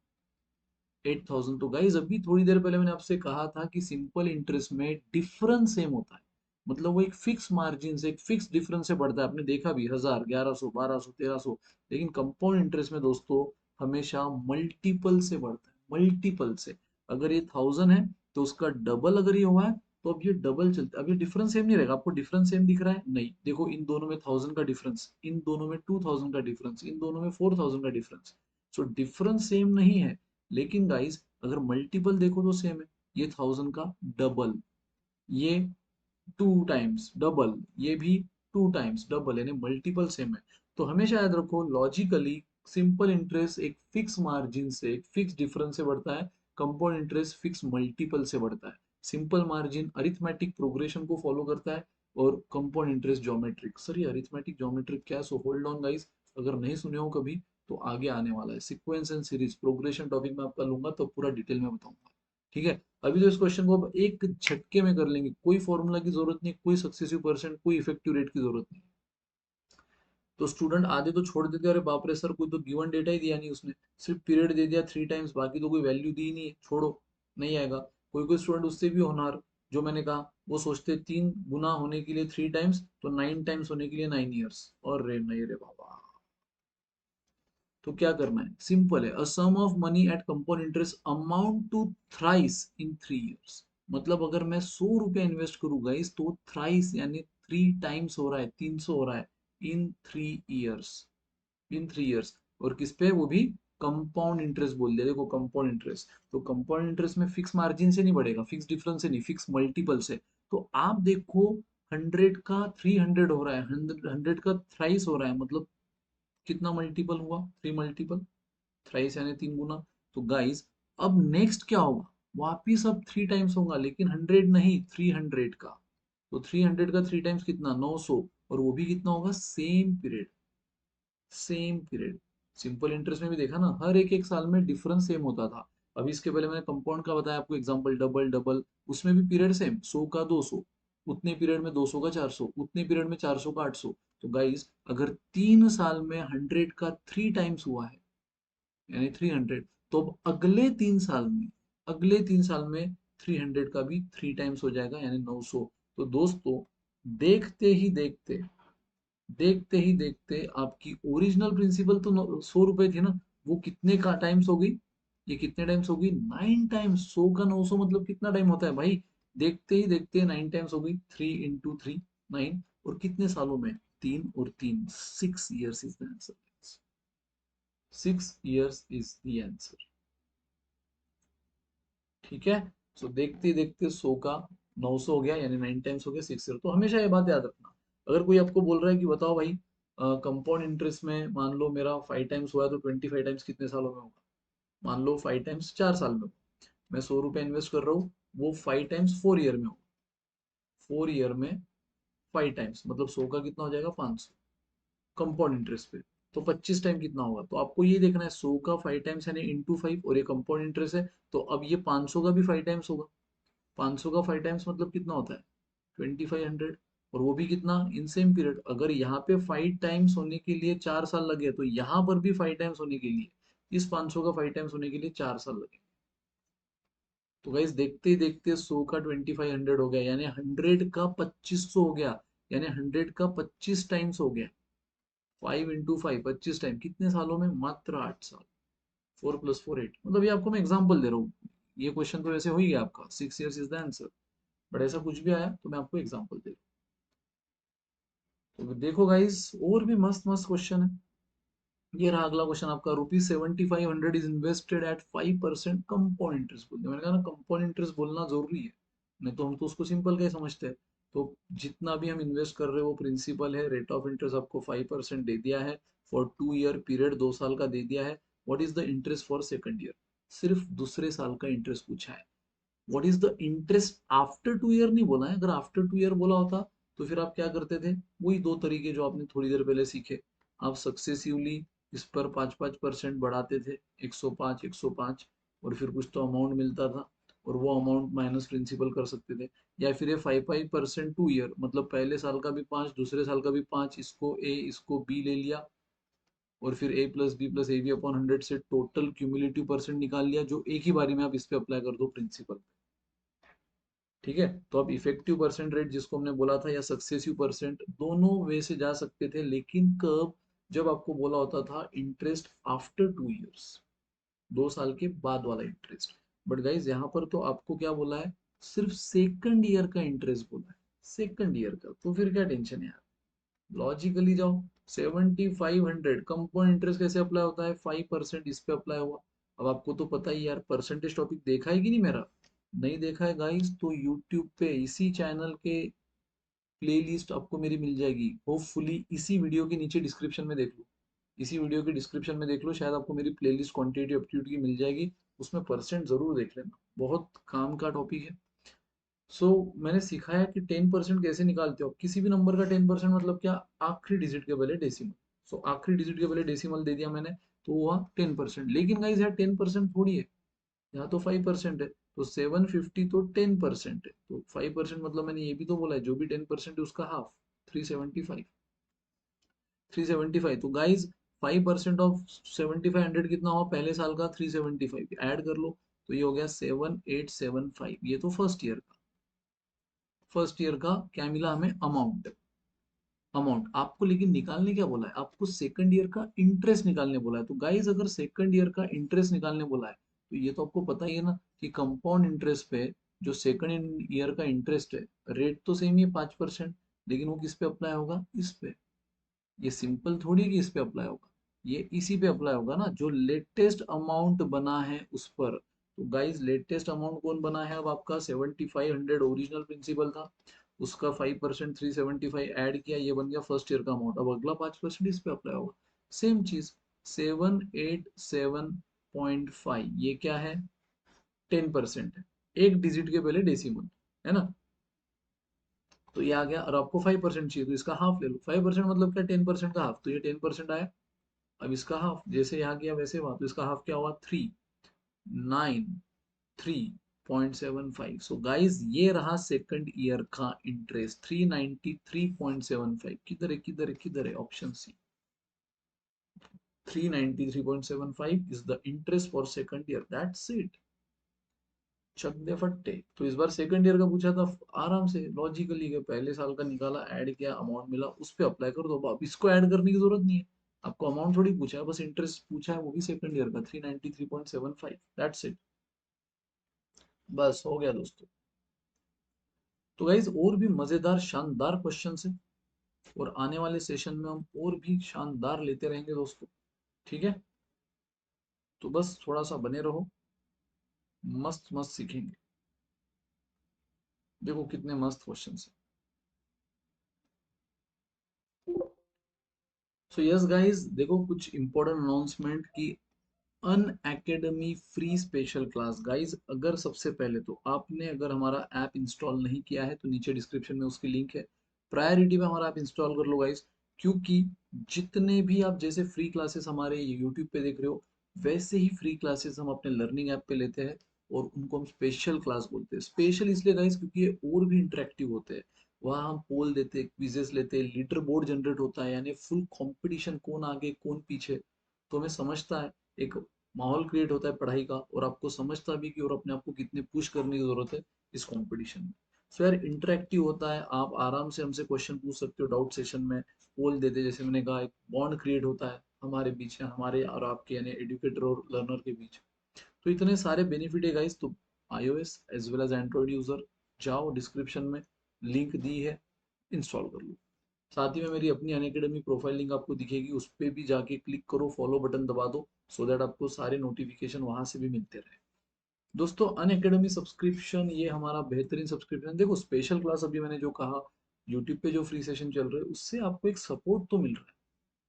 8000। तो गाइज अभी थोड़ी देर पहले मैंने आपसे कहा था कि सिंपल इंटरेस्ट में डिफरेंस सेम होता है, मतलब वो एक फिक्स मार्जिन से, एक फिक्स डिफरेंस से बढ़ता है। आपने देखा भी 1000, 1100, 1200, 1300। लेकिन कंपाउंड इंटरेस्ट में दोस्तों हमेशा मल्टीपल से बढ़ता है, मल्टीपल से। अगर ये 1000 है तो उसका डबल अगर ये हुआ है तो अब ये डबल चलता है। अब ये डिफरेंस सेम नहीं रहेगा। आपको डिफरेंस सेम दिख रहा है? नहीं। देखो इन दोनों में 1000 का डिफरेंस, इन दोनों में 2000 का डिफरेंस, इन दोनों में 4000 का डिफरेंस। सो डिफरेंस सेम नहीं है। लेकिन गाइस अगर मल्टीपल देखो तो सेम है। ये 1000 का डबल, ये 2 टाइम्स डबल, ये भी 2 टाइम्स डबल, यानी मल्टीपल सेम है। तो हमेशा याद रखो लॉजिकली सिंपल इंटरेस्ट एक फिक्स मार्जिन से, एक फिक्स डिफरेंस से बढ़ता है। कंपाउंड इंटरेस्ट फिक्स मल्टीपल से बढ़ता है। सिंपल मार्जिन अरिथमेटिक प्रोग्रेशन को फॉलो करता है और कंपाउंड इंटरेस्ट ज्योमेट्रिक। सर ये अरिथमेटिक ज्योमेट्रिक क्या है? सो होल्ड ऑन गाइस, अगर नहीं सुने हो कभी तो आगे आने वाला है sequence and series progression topic में आपका लूंगा तो पूरा डिटेल में बताऊंगा। ठीक है? अभी तो इस क्वेश्चन को अब एक झटके में कर लेंगे, कोई फॉर्मूला की जरूरत नहीं, कोई सक्सेसिव परसेंट, कोई इफेक्टिव रेट की जरूरत नहीं। तो स्टूडेंट आधे तो छोड़ देते, अरे बाप रे सर कोई तो गिवन डेटा ही दिया नहीं उसने, सिर्फ पीरियड दे दिया 3 टाइम्स, बाकी तो कोई वैल्यू दी नहीं है, छोड़ो नहीं आएगा। कोई कोई स्टूडेंट उससे भी होनहार, जो मैंने कहा, वो सोचते 3 गुना होने के लिए 3 टाइम्स तो 9 टाइम्स होने के लिए 9 ईयर्स। और रे नहीं रे बाबा। तो क्या करना है? सिंपल है, a sum of money at compound interest amount to thrice in 3 years. मतलब अगर मैं 100 रुपया इन्वेस्ट करूंगा इस, तो थ्राइस यानी 3 टाइम्स हो रहा है, 300 हो रहा है इन 3 ईयर्स। इन 3 ईयर्स। और किस पे? वो भी कंपाउंड इंटरेस्ट बोल दिया। देखो कंपाउंड इंटरेस्ट, तो कंपाउंड इंटरेस्ट में फिक्स मार्जिन से नहीं बढ़ेगा, फिक्स डिफरेंस से नहीं, फिक्स मल्टीपल से। तो आप देखो 100 का 300 हो रहा है, 100 का थ्राइस हो रहा है, मतलब कितना मल्टीपल हुआ? 3 मल्टीपल, थ्राइस यानी 3 गुना। तो गाइस अब नेक्स्ट क्या होगा? वापिस अब 3 टाइम्स होगा, लेकिन 100 नहीं, 300 का। तो 300 का 3 टाइम्स कितना? 900। और वो भी कितना होगा? Same period, same period. Simple interest में भी देखा ना, हर एक एक साल में डिफरेंस सेम होता था। अभी इसके पहले मैंने कंपाउंड का बताया आपको एग्जांपल, डबल डबल, उसमें भी पीरियड सेम, 100 का 200, उतने पीरियड में 200 का 400, उतने पीरियड में 400 का 800। तो गाइस अगर 3 साल में 100 का 3 टाइम्स हुआ है यानी 300, तो अब अगले 3 साल में 300 का भी 3 टाइम्स हो जाएगा यानी 900। तो दोस्तों देखते ही देखते, देखते ही देखते आपकी ओरिजिनल प्रिंसिपल तो 100 रुपए थी ना, वो कितने का टाइम्स हो गई? ये कितने टाइम्स हो गई? 9 टाइम्स। 100 का 900 मतलब कितना टाइम होता है भाई? देखते ही देखते 9 टाइम्स हो गई, 3 इंटू 3, 9। और कितने सालों में? 3 और 3, 6 years is the answer. 6 years is the answer. ठीक है? सो देखते देखते 100 का 900 हो गया यानी 9 टाइम्स हो गया 6 ईयर। तो हमेशा ये बात याद रखना, अगर कोई आपको बोल रहा है कि बताओ भाई कंपाउंड इंटरेस्ट में मान लो मेरा 5 टाइम्स हुआ है तो 25 टाइम्स कितने सालों में होगा? मान लो 5 टाइम्स 4 साल में होगा। मैं 100 रुपया इन्वेस्ट कर रहा हूँ, वो 5 टाइम्स 4 ईयर में होगा। 4 ईयर में 5 टाइम्स मतलब 100 का कितना हो जाएगा? 500 कंपाउंड इंटरेस्ट पे। तो 25 टाइम कितना होगा? तो आपको ये देखना है 100 का 5 टाइम्स यानी इंटू 5, और ये कंपाउंड इंटरेस्ट है तो अब ये 500 का भी 5 टाइम्स होगा। 500 का 5 टाइम्स मतलब कितना होता है? 2500। और वो भी कितना? In same period. अगर यहाँ पे 5 टाइम्स होने के लिए 4 साल लगे तो यहाँ पर भी 5 टाइम्स होने के लिए, इस 500 का 5 टाइम्स होने के लिए 4 साल लगे। तो गाइस देखते ही देखते 100 का 2500 हो गया यानी 100 का 2500 हो गया, यानी 100 का 25 टाइम्स हो गया। 5 इंटू 5, 25 टाइम, कितने सालों में? मात्र 8 साल। 4 + 4 8। मतलब ये आपको मैं एग्जाम्पल दे रहा हूँ, ये क्वेश्चन तो वैसे हो ही गया आपका, 6 years is the answer. But ऐसा कुछ भी आया तो मैं आपको एग्जाम्पल दे रहा हूँ। तो देखो गाइस और भी मस्त मस्त क्वेश्चन है। ये रहा अगला क्वेश्चन आपका, ₹7500 is invested at 5% compound interest बोलते हैं। मैंने कहा ना कंपाउंड इंटरेस्ट बोलना जरूरी है, नहीं तो हम तो उसको सिंपल का ही समझते हैं। तो जितना भी हम इन्वेस्ट कर रहे हैं वो प्रिंसिपल है, रेट ऑफ इंटरेस्ट आपको 5% दे दिया है, फॉर 2 ईयर पीरियड 2 साल का दे दिया है। What is the interest for second year, सिर्फ दूसरे साल का इंटरेस्ट पूछा है। What is the interest after 2 year नहीं बोला है, अगर आफ्टर 2 ईयर बोला होता तो फिर आप क्या करते थे, वही दो तरीके जो आपने थोड़ी देर पहले सीखे, आप सक्सेसिवली इस पर 5-5% बढ़ाते थे, 105 105, और फिर कुछ तो अमाउंट मिलता था और वो अमाउंट माइनस प्रिंसिपल कर सकते थे। या फिर ये 5-5% 2 ईयर, मतलब पहले साल का भी 5, दूसरे साल का भी 5, इसको ए इसको बी ले लिया, और फिर A plus B plus A B upon 100 से टोटल क्यूमुलेटिव परसेंट निकाल लिया, जो एक ही बारी में आप इस पे अप्लाई कर दो प्रिंसिपल। ठीक है, तो अब इफेक्टिव परसेंट रेट जिसको हमने बोला था, या सक्सेसिव परसेंट, दोनों वे से जा सकते थे, लेकिन कब, जब आपको बोला होता था इंटरेस्ट आफ्टर 2 ईयर्स, 2 साल के बाद वाला इंटरेस्ट। बट गाइज यहाँ पर तो आपको क्या बोला है, सिर्फ सेकंड ईयर का इंटरेस्ट बोला है, सेकंड ईयर का, तो फिर क्या टेंशन है यार, लॉजिकली जाओ। 7500 कंपाउंड इंटरेस्ट कैसे अप्लाई होता है, 5% इस पे अप्लाई हुआ। अब आपको तो पता ही यार, परसेंटेज टॉपिक देखा है कि नहीं मेरा, नहीं देखा है गाइस तो यूट्यूब पे इसी चैनल के प्लेलिस्ट आपको मेरी मिल जाएगी, होपफुली इसी वीडियो के नीचे डिस्क्रिप्शन में देख लो, इसी वीडियो के डिस्क्रिप्शन में देख लो, शायद आपको मेरी प्लेलिस्ट क्वांटिटी एप्टीट्यूड की मिल जाएगी, उसमें परसेंट जरूर देख लेना, बहुत काम का टॉपिक है। मैंने सिखाया कि 10% कैसे निकालते हो, किसी भी नंबर का 10% मतलब क्या, आखिरी डिजिट के पहले डेसिमल। आखिरी डिजिट के पहले डेसिमल दे दिया मैंने, तो हुआ 10%। लेकिन गाइस यार 10% थोड़ी है, यहाँ तो 5% है, तो 750 तो 10% है, तो 5% मतलब मैंने ये भी तो बोला है, जो भी 10% है उसका हाफ, 375। 375, तो गाइज 5% ऑफ 7500 कितना हुआ, पहले साल का 375 ऐड कर लो, तो ये हो गया 7875, ये तो फर्स्ट ईयर का क्या मिला हमें, अमाउंट। आपको लेकिन निकालने क्या बोला है, आपको सेकंड ईयर का इंटरेस्ट निकालने बोला है। तो गाइज अगर सेकंड ईयर का इंटरेस्ट निकालने बोला है, तो ये तो आपको पता ही है ना कि कंपाउंड इंटरेस्ट पे जो सेकंड ईयर का इंटरेस्ट है, रेट तो सेम ही है 5%, लेकिन वो किस पे अप्लाई होगा, इस पे। ये सिंपल थोड़ी कि इस पे अप्लाई होगा, ये इसी पे अप्लाई होगा ना, जो लेटेस्ट अमाउंट बना है उस पर। तो गाइज लेटेस्ट अमाउंट कौन बना है, अब आपका 7500 ओरिजिनल प्रिंसिपल था, उसका 5% 375 ऐड किया, ये बन गया फर्स्ट ईयर का अमाउंट। अब अगला 5% इस पे अप्लाई होगा, सेम चीज। 787.5 ये क्या है, 10% है, एक डिजिट के पहले डेसिमल, है ना। तो ये आ गया, और आपको 5% चाहिए तो इसका हाफ ले लो, 5% मतलब क्या, 10% का हाफ, तो ये 10% आया। अब इसका हाफ जैसे यहाँ किया वैसे वहां, तो इसका हाफ क्या हुआ, 393.75। सो गाइज ये रहा सेकंड ईयर का इंटरेस्ट, 393.75, किधर है किधर है किधर है, option C, 393.75 is the interest for second year, that's it, चक दे फट्टे। तो इस बार सेकंड ईयर का पूछा था, आराम से लॉजिकली गए, पहले साल का निकाला, ऐड किया, अमाउंट मिला, उस पर अप्लाई कर दो, अब इसको ऐड करने की जरूरत नहीं है, आपको अमाउंट थोड़ी पूछा है, बस इंटरेस्ट पूछा है, वो भी सेकंड ईयर का 393.75, दैट्स इट, बस हो गया दोस्तों। तो गाइज और भी मजेदार शानदार क्वेश्चन है, और आने वाले सेशन में हम और भी शानदार लेते रहेंगे दोस्तों, ठीक है। तो बस थोड़ा सा बने रहो, मस्त मस्त सीखेंगे, देखो कितने मस्त क्वेश्चन है। सो यस गाइज, देखो कुछ इंपॉर्टेंट अनाउंसमेंट की, Unacademy free special class. Guys अगर सबसे पहले तो आपने अगर हमारा ऐप इंस्टॉल नहीं किया है, तो नीचे डिस्क्रिप्शन में उसकी लिंक है, प्रायोरिटी में हमारा ऐप इंस्टॉल कर लो गाइज, क्योंकि जितने भी आप जैसे फ्री क्लासेस हमारे यूट्यूब पे देख रहे हो, वैसे ही फ्री क्लासेस हम अपने लर्निंग ऐप पे लेते हैं, और उनको हम स्पेशल क्लास बोलते हैं। स्पेशल इसलिए गाइज क्योंकि ये और भी इंटरेक्टिव होते हैं, वहाँ हम पोल देते हैं, क्विजेस लेते हैं, लीडर बोर्ड जनरेट होता है, यानी फुल कंपटीशन, कौन आगे कौन पीछे, तो हमें समझता है, एक माहौल क्रिएट होता है पढ़ाई का, और आपको समझता भी कि और अपने आप को कितने पुश करने की जरूरत है इस कंपटीशन में। सो यार इंटरेक्टिव होता है, आप आराम से हमसे क्वेश्चन पूछ सकते हो डाउट सेशन में, पोल देते, जैसे मैंने कहा, एक बॉन्ड क्रिएट होता है हमारे बीच, हमारे और आपके यानी एजुकेटर और लर्नर के बीच। तो इतने सारे बेनिफिट है गाइस, तो iOS as well as Android user, जाओ डिस्क्रिप्शन में लिंक दी है, इंस्टॉल कर लो। साथ ही में मेरी अपनी अनअकैडमी प्रोफाइल लिंक आपको दिखेगी, उस पर भी जाके क्लिक करो, फॉलो बटन दबा दो, सो दैट आपको सारे नोटिफिकेशन वहां से भी मिलते रहे। दोस्तों अनअकैडमी सब्सक्रिप्शन ये हमारा बेहतरीन सब्सक्रिप्शन। देखो स्पेशल क्लास अभी मैंने जो कहा, यूट्यूब पे जो फ्री सेशन चल रहे हैं उससे आपको एक सपोर्ट तो मिल रहा है,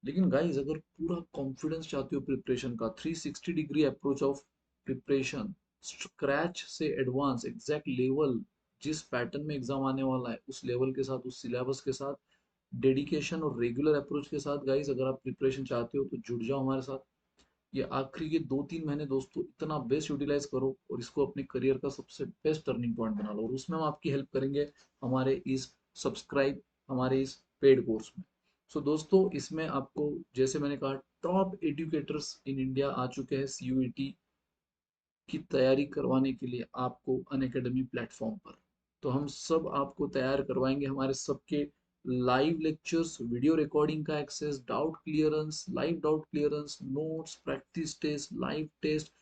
लेकिन गाइस अगर पूरा कॉन्फिडेंस चाहते हो प्रिपरेशन का, 360 degree approach of preparation, scratch से एडवांस एग्जैक्ट लेवल, जिस पैटर्न में एग्जाम आने वाला है उस लेवल के साथ, उस सिलेबस के साथ, डेडिकेशन और रेगुलर अप्रोच के साथ, गाइस अगर आप प्रिपरेशन चाहते हो तो जुड़ जाओ हमारे साथ। ये आखिरी के 2-3 महीने दोस्तों इतना बेस्ट यूटिलाइज करो और इसको अपने करियर का सबसे बेस्ट टर्निंग पॉइंट बना लो, और उसमें हम आपकी हेल्प करेंगे हमारे इस सब्सक्राइब, हमारे इस पेड कोर्स में। सो दोस्तों इसमें आपको, जैसे मैंने कहा, टॉप एजुकेटर्स इन इंडिया आ चुके हैं सीयूईटी की तैयारी करवाने के लिए आपको अनअकैडमी प्लेटफॉर्म पर। तो हम सब आपको तैयार करवाएंगे, हमारे सबके लाइव लेक्चर्स, वीडियो रिकॉर्डिंग का access, doubt clearance, live doubt clearance, notes, practice test, live test,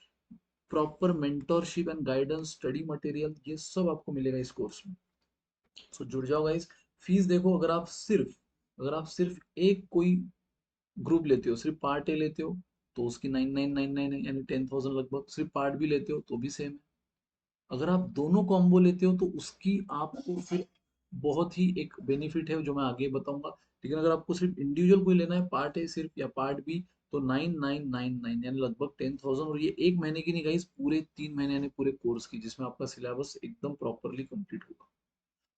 proper mentorship and guidance, study material, ये सब आपको मिलेगा इस कोर्स में। सो जुड़ जाओ गाइस। फीस देखो, अगर आप सिर्फ एक कोई ग्रुप लेते हो, सिर्फ पार्ट ए लेते हो, तो उसकी 9999 है, यानी 10,000 लगभग। सिर्फ पार्ट बी लेते हो तो भी सेम है। अगर आप दोनों कॉम्बो लेते हो तो उसकी आपको फिर बहुत ही एक बेनिफिट है जो मैं आगे बताऊंगा। लेकिन अगर आपको सिर्फ इंडिविजुअल कोई लेना है, पार्ट ए सिर्फ या पार्ट बी, तो 9999 यानी लगभग 10,000। और ये एक महीने की नहीं गाइस, पूरे 3 महीने यानी पूरे कोर्स की, जिसमें आपका सिलेबस एकदम प्रॉपरली कंप्लीट होगा।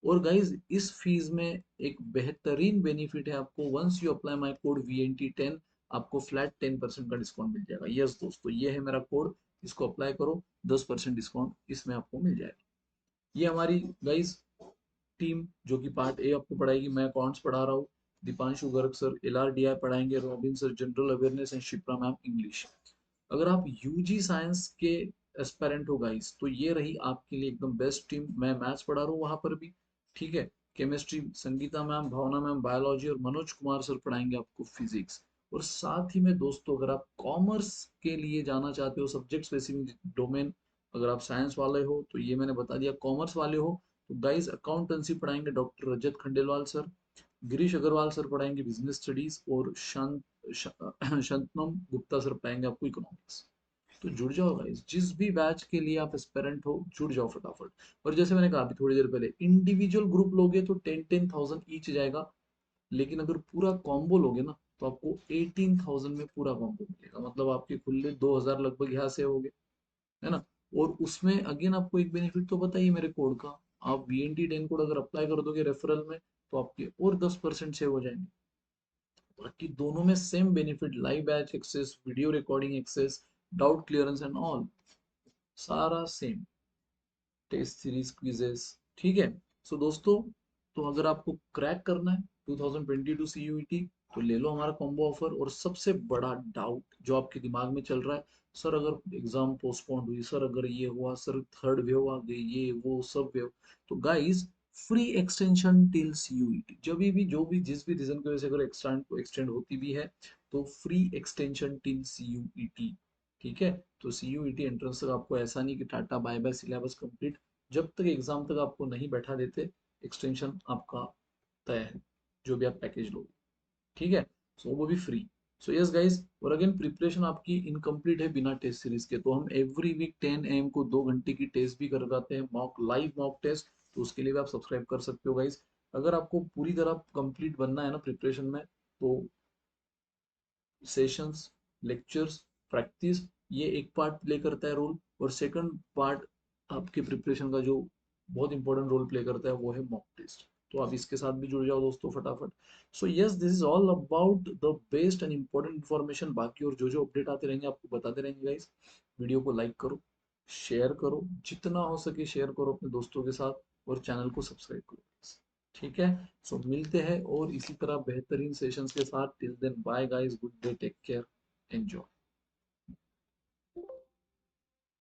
और गाइज इस फीस में एक बेहतरीन बेनिफिट है आपको, once you apply my code VNT10, आपको फ्लैट 10% का डिस्काउंट मिल जाएगा। यस दोस्तों, ये है मेरा कोड, इसको अप्लाई करो, 10% डिस्काउंट इसमें आपको मिल जाएगा। ये हमारी गाइज टीम जो कि पार्ट ए आपको पढ़ाएगी, मैं अकाउंट्स पढ़ा रहा हूँ, दीपांशु गर्ग सर LRDI पढ़ाएंगे, robin sir general awareness and Shipra ma'am English. अगर आप यूजी साइंस के एस्पेरेंट हो गाइस, तो ये रही आपके लिए एकदम बेस्ट टीम। मैं मैथ्स पढ़ा रहा हूँ वहां पर भी, ठीक है, केमिस्ट्री संगीता मैम, भावना मैम बायोलॉजी, और मनोज कुमार सर पढ़ाएंगे आपको फिजिक्स। और साथ ही में दोस्तों, अगर आप कॉमर्स के लिए जाना चाहते हो, सब्जेक्ट स्पेसिफिक डोमेन, अगर आप साइंस वाले हो तो ये मैंने बता दिया, कॉमर्स वाले हो तो गाइस अकाउंटेंसी पढ़ाएंगे डॉक्टर रजत खंडेलवाल सर, गिरीश अग्रवाल सर पढ़ाएंगे बिजनेस स्टडीज, और शंतनम गुप्ता सर पढ़ाएंगे आपको इकोनॉमिक्स। तो जुड़ जाओ गाइस, जिस भी बैच के लिए आप एस्पेरेंट हो जुड़ जाओ फटाफट। और जैसे मैंने कहा अभी थोड़ी देर पहले, इंडिविजुअल ग्रुप लोगे तो 10,000 ईच जाएगा, लेकिन अगर पूरा कॉम्बो लोगे ना तो आपको 18,000 में पूरा कॉम्बो मिलेगा, मतलब आपके खुले 2,000 लगभग यहाँ से हो गए, है ना। और उसमें अगेन आपको एक बेनिफिट तो बताइए मेरे कोड का, आप VNT10 कोड अगर अप्लाई कर दोगे रेफरल में, तो आपके और 10% सेव हो जाएंगे। बाकी दोनों में same benefit, live batch access, video recording access, doubt clearance and all, सारा सेम, टेस्ट सीरीज, क्विजेस, ठीक है। सो दोस्तों, तो अगर आपको क्रैक करना है 2022 CUET, तो ले लो हमारा कॉम्बो ऑफर। और सबसे बड़ा डाउट जो आपके दिमाग में चल रहा है, सर अगर एग्जाम पोस्टपोन हुई, सर अगर ये हुआ, सर थर्ड वेव आ गई, ये वो सब वेव, तो guys free extension till CUET, जब भी जो भी जिस भी रीजन की वजह से अगर एक्सटेंड होती भी है, तो फ्री एक्सटेंशन टिल CUET, ठीक है। तो CUET एंट्रेंस तक आपको ऐसा नहीं कि tata bye bye syllabus complete, जब तक एग्जाम तक आपको नहीं बैठा देते, एक्सटेंशन आपका तय है, जो भी आप पैकेज लोगे, ठीक है। सो वो भी फ्री। सो यस गाइस, और अगेन प्रिपरेशन आपकी इनकम्प्लीट है बिना टेस्ट सीरीज के, तो हम एवरी वीक 10 AM को 2 घंटे की टेस्ट भी करवाते हैं, लाइव मॉक टेस्ट। तो उसके लिए भी आप सब्सक्राइब कर सकते हो गाइस। अगर आपको पूरी तरह कंप्लीट बनना है ना प्रिपरेशन में, तो सेशंस, लेक्चर्स, प्रैक्टिस, ये एक पार्ट प्ले करता है रोल, और सेकंड पार्ट आपके प्रिपरेशन का जो बहुत इंपॉर्टेंट रोल प्ले करता है वो है मॉक टेस्ट। तो आप इसके साथ भी जुड़ जाओ दोस्तों फटाफट। So yes, this is all about the best and important information. बाकी और जो जो अपडेट आते रहेंगे आपको बताते रहेंगे गाइस। वीडियो को लाइक करो, शेयर करो, जितना हो सके शेयर करो अपने दोस्तों के साथ, और चैनल को सब्सक्राइब करो, ठीक है। सो मिलते हैं और इसी तरह बेहतरीन सेशंस के साथ। Till then bye guys, good day, take care, enjoy.